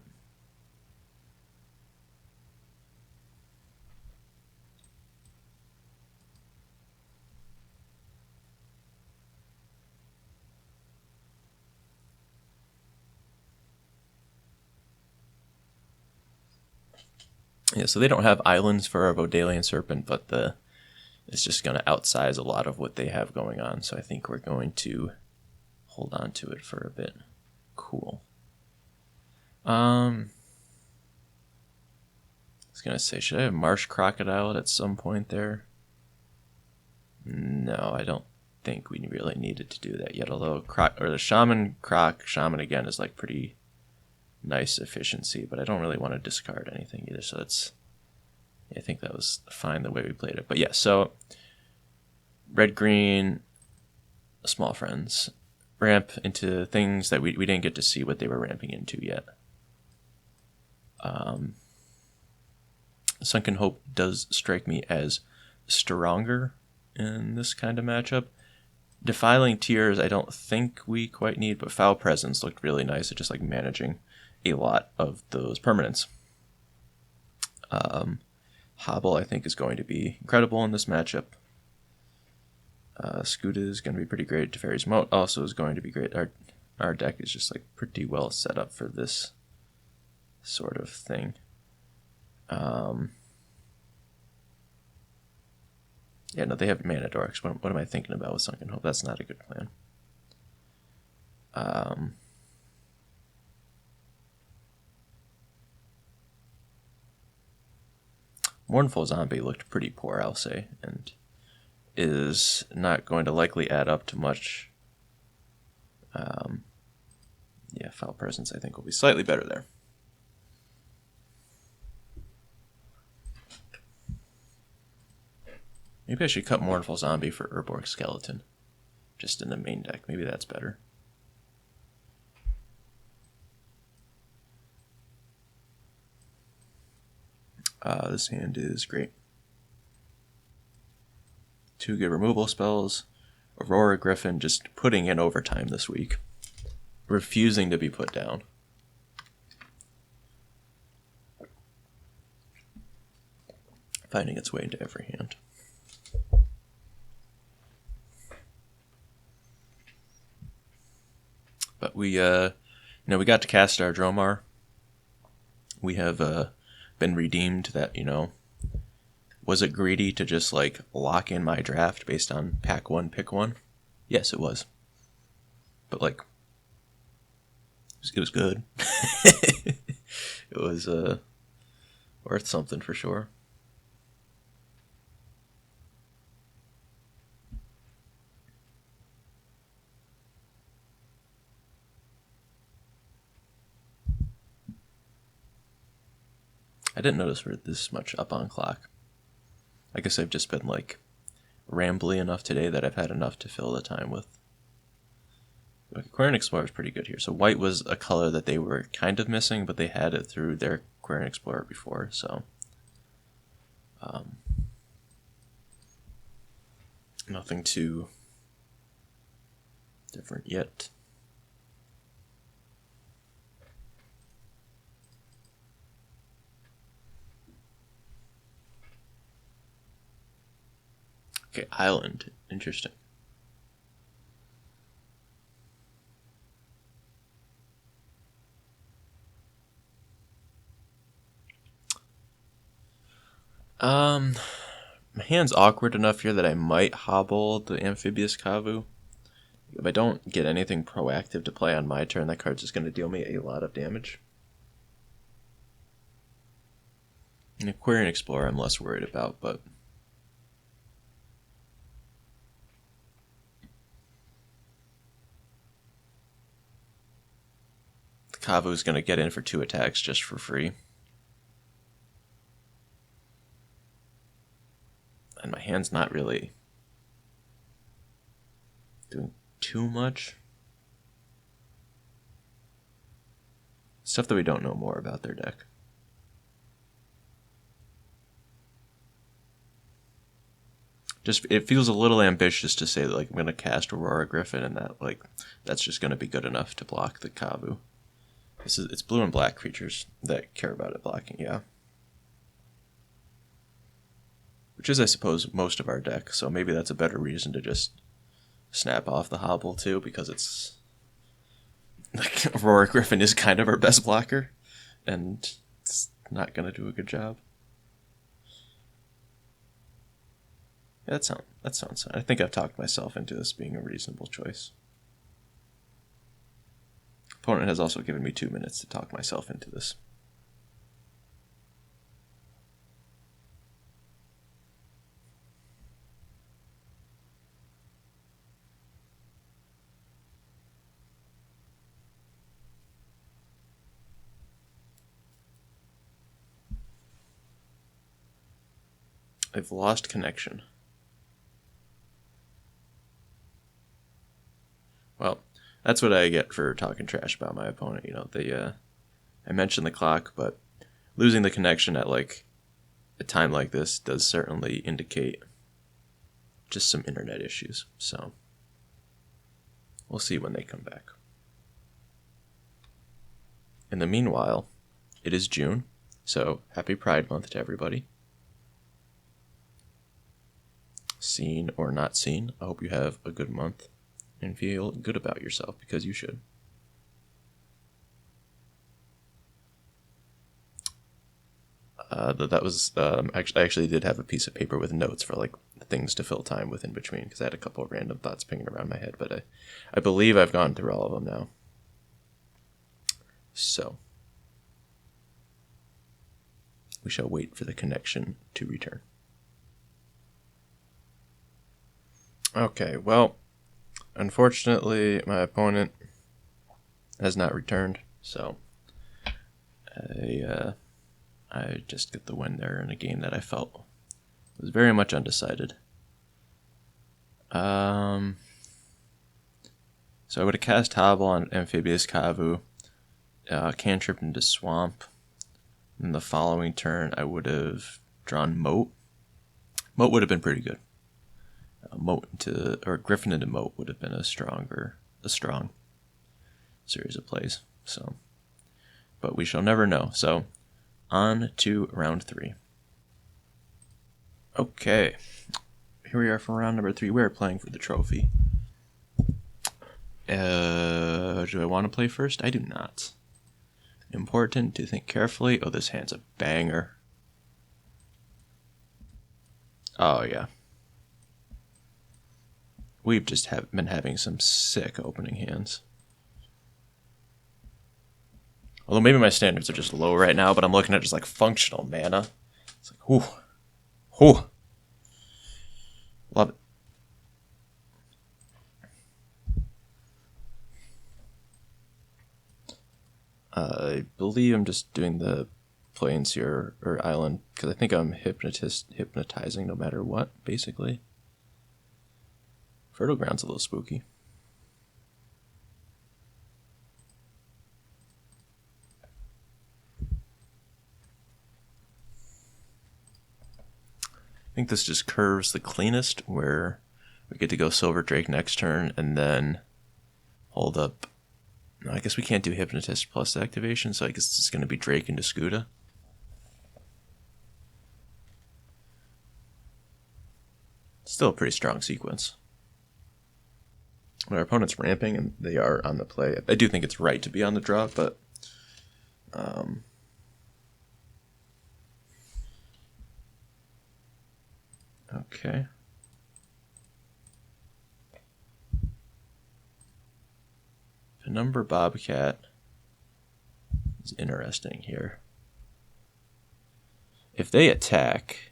Yeah, so they don't have islands for our Vodalian Serpent, but it's just going to outsize a lot of what they have going on. So I think we're going to hold on to it for a bit. Cool. I was going to say, should I have Marsh Crocodile at some point there? No, I don't think we really needed to do that yet. Although the Shaman again is like pretty nice efficiency, but I don't really want to discard anything either. So I think that was fine the way we played it. But yeah, so red green, small friends ramp into things that we didn't get to see what they were ramping into yet. Sunken Hope does strike me as stronger in this kind of matchup. Defiling Tears I don't think we quite need, but Foul Presence looked really nice at just like managing a lot of those permanents. Hobble I think is going to be incredible in this matchup. Scuda is going to be pretty great. Teferi's Moat also is going to be great. Our deck is just like pretty well set up for this sort of thing. Yeah, no, they have Mana Dorks. What am I thinking about with Sunken Hope? That's not a good plan. Mournful Zombie looked pretty poor, I'll say, and is not going to likely add up to much. Yeah, Foul Presence I think will be slightly better there. Maybe I should cut Mournful Zombie for Urborg Skeleton. Just in the main deck. Maybe that's better. This hand is great. 2 good removal spells. Aurora Griffin just putting in overtime this week. Refusing to be put down. Finding its way into every hand. But we got to cast our Dromar. We have been redeemed that, was it greedy to just like lock in my draft based on pack 1, pick 1? Yes, it was. But like, it was good. It was worth something for sure. I didn't notice we're this much up on clock. I guess I've just been like rambly enough today that I've had enough to fill the time with. Aquarian Explorer is pretty good here. So white was a color that they were kind of missing, but they had it through their Aquarian Explorer before, so nothing too different yet. Okay, Island. Interesting. My hand's awkward enough here that I might hobble the Amphibious Kavu. If I don't get anything proactive to play on my turn, that card's just going to deal me a lot of damage. An Aquarian Explorer I'm less worried about, but the Kavu's going to get in for 2 attacks just for free. And my hand's not really doing too much. Stuff that we don't know more about their deck. Just, it feels a little ambitious to say that, like, I'm going to cast Aurora Griffin and that's just going to be good enough to block the Kavu. It's blue and black creatures that care about it blocking, yeah. Which is, I suppose, most of our deck, so maybe that's a better reason to just snap off the Hobble, too, because it's... like, Aurora Griffin is kind of our best blocker, and it's not gonna do a good job. Yeah, that sounds. I think I've talked myself into this being a reasonable choice. Opponent has also given me 2 minutes to talk myself into this. I've lost connection. Well, that's what I get for talking trash about my opponent. You know, I mentioned the clock, but losing the connection at like a time like this does certainly indicate just some internet issues. So we'll see when they come back. In the meanwhile, it is June, so happy Pride Month to everybody. Seen or not seen, I hope you have a good month and feel good about yourself, because you should. That was I actually did have a piece of paper with notes for like things to fill time with in between, because I had a couple of random thoughts pinging around my head, but I believe I've gone through all of them now. So we shall wait for the connection to return. Okay, well, unfortunately, my opponent has not returned, so I just get the win there in a game that I felt was very much undecided. So I would have cast Hobble on Amphibious Kavu, cantrip into Swamp. In the following turn, I would have drawn Moat. Moat would have been pretty good. Griffin into Moat would have been a strong series of plays. So, but we shall never know. So, on to round 3. Okay, here we are for round number 3. We are playing for the trophy. Do I want to play first? I do not. Important to think carefully. Oh, this hand's a banger. Oh, yeah. We've just been having some sick opening hands. Although maybe my standards are just low right now, but I'm looking at just like functional mana. It's like, whew. Whew. Love it. I believe I'm just doing the plains here, or island, because I think I'm hypnotizing no matter what, basically. Fertile Ground's a little spooky. I think this just curves the cleanest, where we get to go Silver Drake next turn, and then hold up. No, I guess we can't do Hypnotist plus activation, so I guess it's going to be Drake into Skuta. Still a pretty strong sequence. When our opponent's ramping and they are on the play, I do think it's right to be on the draw, but okay. Penumbra Bobcat is interesting here. If they attack,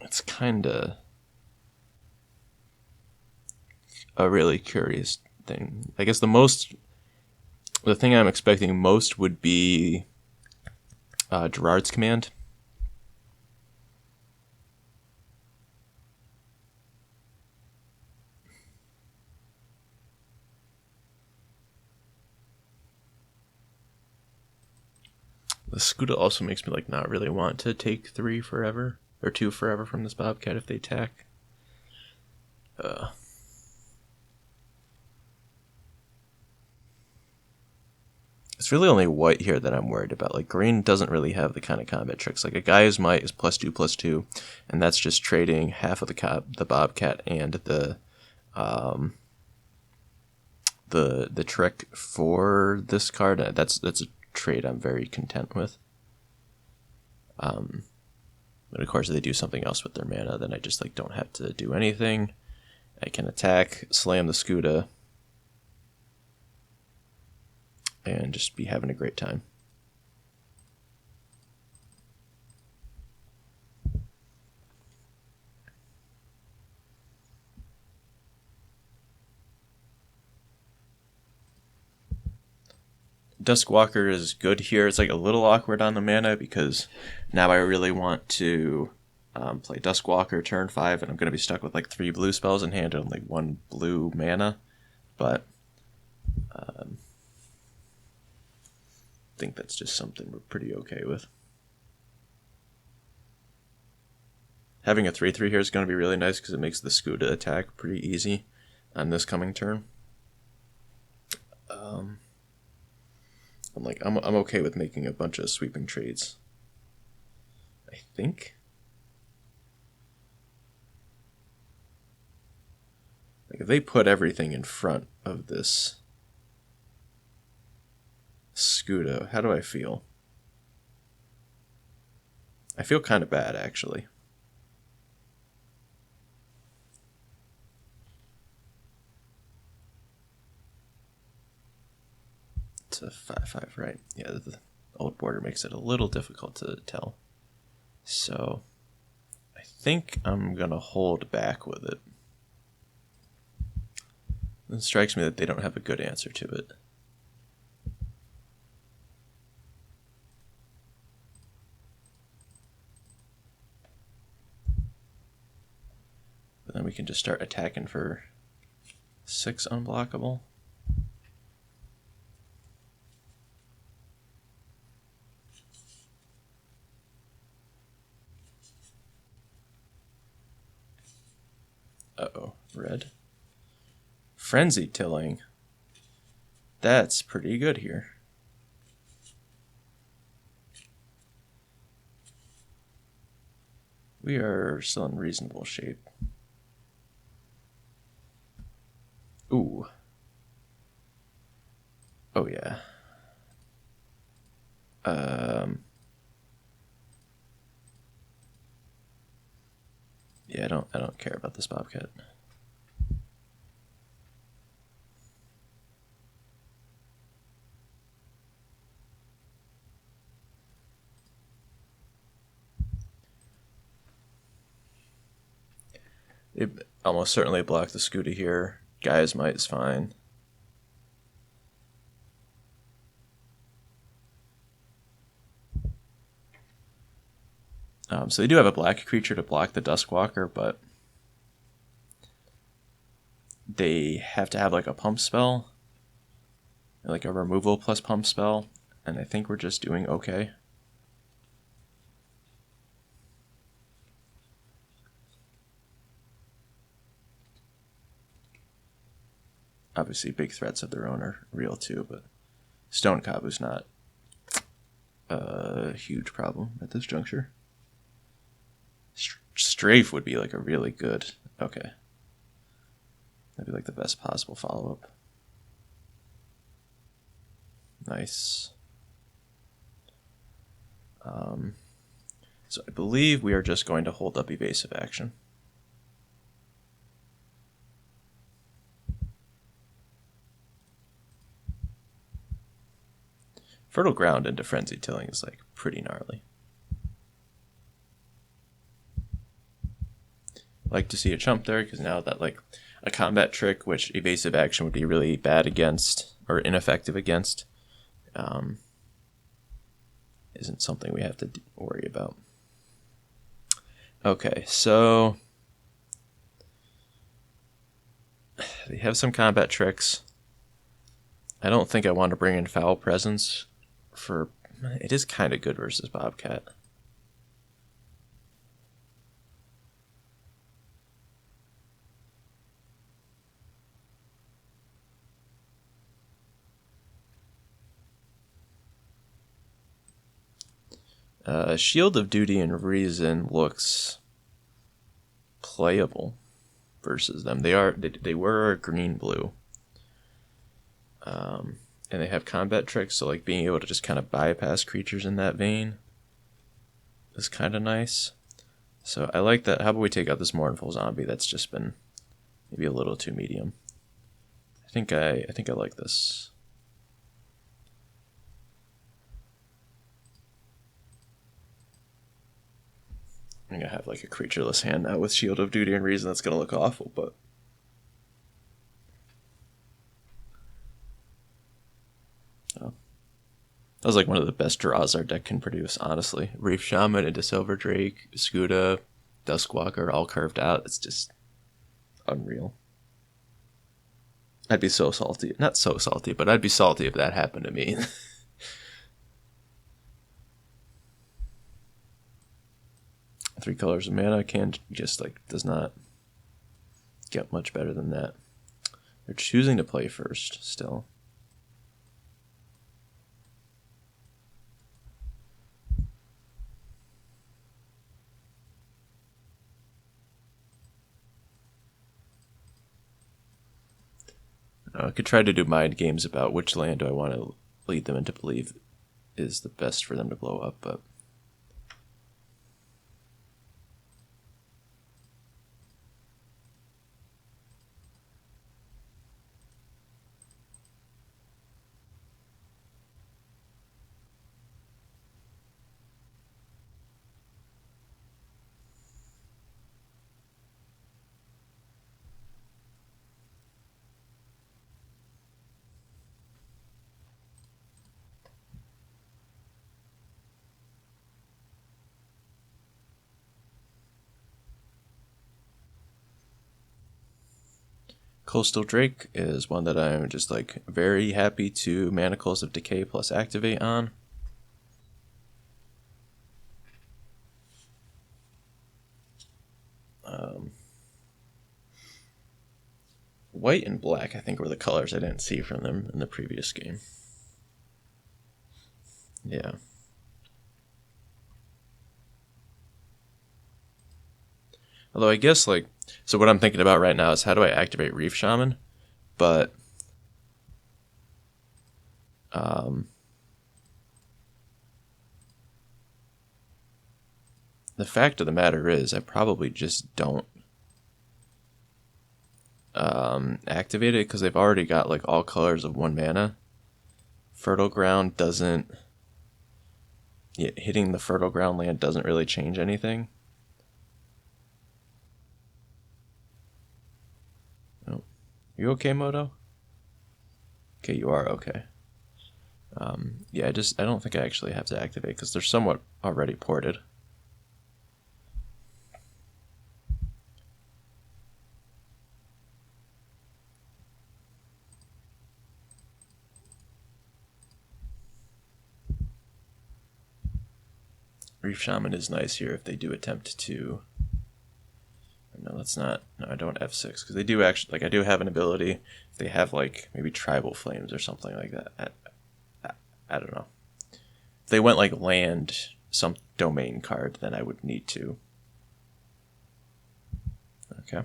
it's kind of a really curious thing. I guess the thing I'm expecting most would be Gerard's Command. The Skuta also makes me like not really want to take 3 forever or 2 forever from this Bobcat if they attack. It's really only white here that I'm worried about. Like, green doesn't really have the kind of combat tricks. Like, a Gaia's Might is +2/+2, and that's just trading half of the Bobcat and the trick for this card. That's a trade I'm very content with. But of course, if they do something else with their mana, then I just like don't have to do anything. I can attack, slam the Skuta, and just be having a great time. Duskwalker is good here. It's like a little awkward on the mana because now I really want to play Duskwalker turn 5, and I'm going to be stuck with like 3 blue spells in hand and like 1 blue mana. But I think that's just something we're pretty okay with. Having a 3/3 here is going to be really nice because it makes the Skuta attack pretty easy on this coming turn. I'm okay with making a bunch of sweeping trades. I think. Like if they put everything in front of this Skuta, how do I feel? I feel kind of bad, actually. It's a 5/5, right? Yeah, the old border makes it a little difficult to tell. So I think I'm going to hold back with it. It strikes me that they don't have a good answer to it. But then we can just start attacking for 6 unblockable. Uh-oh, red. Frenzy Tilling. That's pretty good here. We are still in reasonable shape. Ooh. Oh yeah. Yeah, I don't care about this Bobcat. It almost certainly blocked the Skuta here. Guy's Might is fine. So they do have a black creature to block the Duskwalker, but they have to have like a pump spell, like a removal plus pump spell, and I think we're just doing okay. Obviously, big threats of their own are real too, but Stone Kabu's not a huge problem at this juncture. Strafe would be like a really good. Okay. That'd be like the best possible follow-up. Nice. So I believe we are just going to hold up evasive action. Fertile Ground into Frenzy Tilling is like pretty gnarly. Like to see a chump there because now that like a combat trick, which evasive action would be really bad against or ineffective against, isn't something we have to worry about. Okay, so they have some combat tricks. I don't think I want to bring in Foul Presence for. It is kind of good versus Bobcat. Shield of Duty and Reason looks playable versus them. They were green blue. and they have combat tricks, so like being able to just kind of bypass creatures in that vein is kind of nice. So I like that. How about we take out this Mournful Zombie that's just been maybe a little too medium. I think I like this. I'm gonna have like a creatureless hand now with Shield of Duty and Reason. That's gonna look awful, but oh. That was like one of the best draws our deck can produce, honestly. Reef Shaman into Silver Drake, Skuda, Duskwalker, all curved out. It's just unreal. I'd be so salty. Not so salty, but I'd be salty if that happened to me. 3 colors of mana can just like does not get much better than that. They're choosing to play first still. I could try to do mind games about which land do I want to lead them into believe is the best for them to blow up, but Coastal Drake is one that I'm just like very happy to Manacles of Decay plus activate on. White and black, I think, were the colors I didn't see from them in the previous game. Yeah. Although I guess, like, so what I'm thinking about right now is how do I activate Reef Shaman? But the fact of the matter is I probably just don't activate it because they've already got like all colors of 1 mana. Fertile Ground doesn't... Yeah, hitting the Fertile Ground land doesn't really change anything. Oh. You okay, Moto? Okay, you are okay. Yeah, I don't think I actually have to activate because they're somewhat already ported. Reef Shaman is nice here if they do attempt to... No, that's not... No, I don't F6, because they do actually... Like, I do have an ability. If they have, like, maybe Tribal Flames or something like that. I don't know. If they went, like, land some domain card, then I would need to. Okay.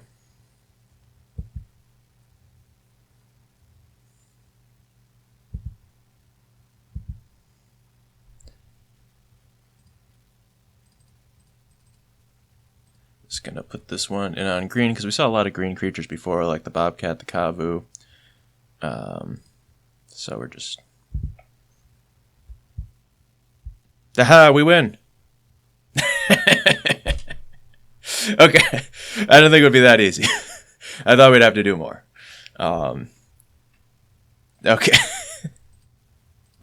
Just gonna put this one in on green because we saw a lot of green creatures before, like the Bobcat, the Kavu. So we're just... Aha, we win! Okay, I didn't think it would be that easy. I thought we'd have to do more. Okay.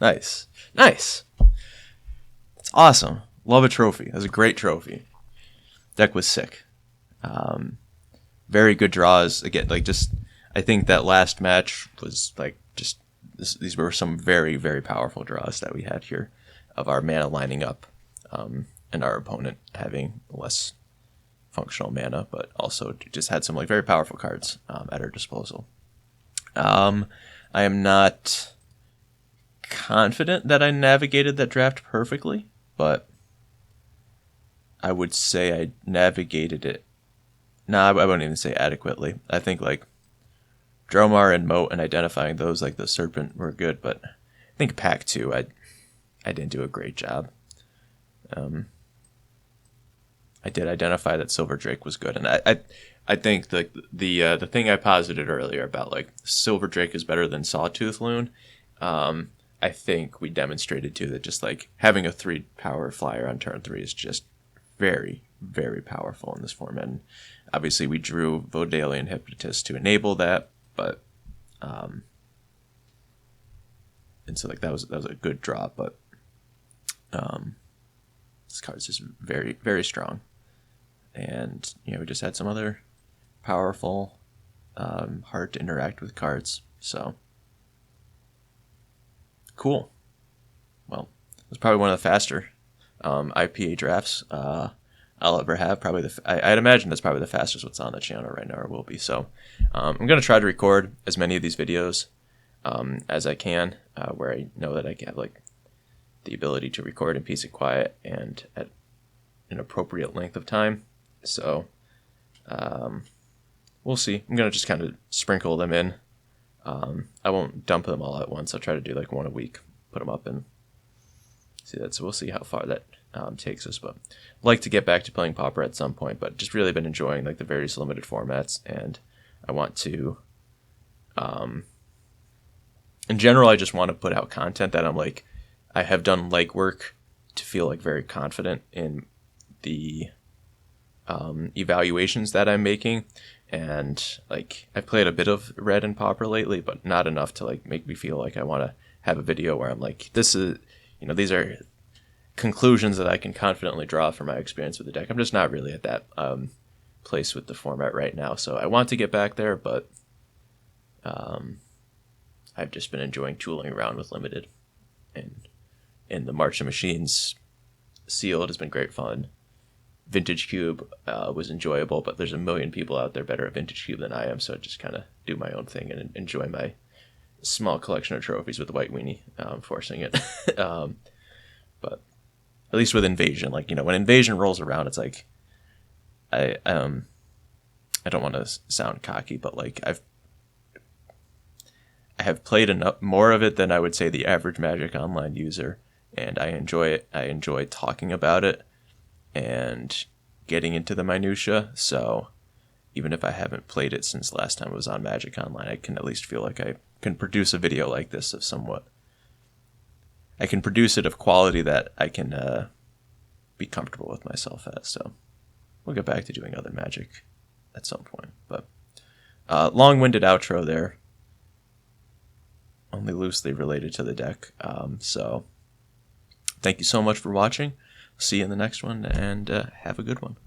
Nice. Nice. That's awesome. Love a trophy. That was a great trophy. Deck was sick. Very good draws. Again, like just... I think that last match was like just... These were some very, very powerful draws that we had here of our mana lining up and our opponent having less functional mana, but also just had some like very powerful cards at our disposal. I am not confident that I navigated that draft perfectly, but I would say I navigated it. No, I wouldn't even say adequately. I think like Dromar and Moat and identifying those like the Serpent were good, but I think pack 2, I didn't do a great job. I did identify that Silver Drake was good, and I think the thing I posited earlier about like Silver Drake is better than Sawtooth Loon. I think we demonstrated too that just like having a 3 power flyer on turn 3 is just very, very powerful in this format. And obviously, we drew Vodalian Hypnotist to enable that, but and so like that was a good draw, but this card's just very, very strong. And we just had some other powerful, hard to interact with cards. So cool. Well, it's probably one of the faster IPA drafts I'll ever have. Probably I'd imagine that's probably the fastest what's on the channel right now, or will be. So I'm gonna try to record as many of these videos as I can, where I know that I can have like the ability to record in peace and quiet and at an appropriate length of time. So we'll see. I'm going to just kind of sprinkle them in. I won't dump them all at once. I'll try to do like one a week, put them up and see that. So we'll see how far that takes us. But I'd like to get back to playing Pauper at some point, but just really been enjoying like the various limited formats. And I want to, in general, I just want to put out content that I'm like, I have done legwork to feel like very confident in the evaluations that I'm making, and like I played a bit of Red and Pauper lately, but not enough to like make me feel like I want to have a video where I'm like, this is, these are conclusions that I can confidently draw from my experience with the deck. I'm just not really at that place with the format right now, so I want to get back there, but I've just been enjoying tooling around with limited, and in the March of Machines sealed has been great fun. Vintage Cube was enjoyable, but there's a million people out there better at Vintage Cube than I am, so I just kind of do my own thing and enjoy my small collection of trophies with the White Weenie, forcing it. But at least with Invasion, like, when Invasion rolls around, it's like, I don't want to sound cocky, but like I have played enough more of it than I would say the average Magic Online user, and I enjoy it. I enjoy talking about it and getting into the minutia. So even if I haven't played it since last time it was on Magic Online, I can at least feel like I can produce a video like this of somewhat. I can produce it of quality that I can be comfortable with myself at. So we'll get back to doing other Magic at some point. But long-winded outro there, only loosely related to the deck. So thank you so much for watching. See you in the next one, and have a good one.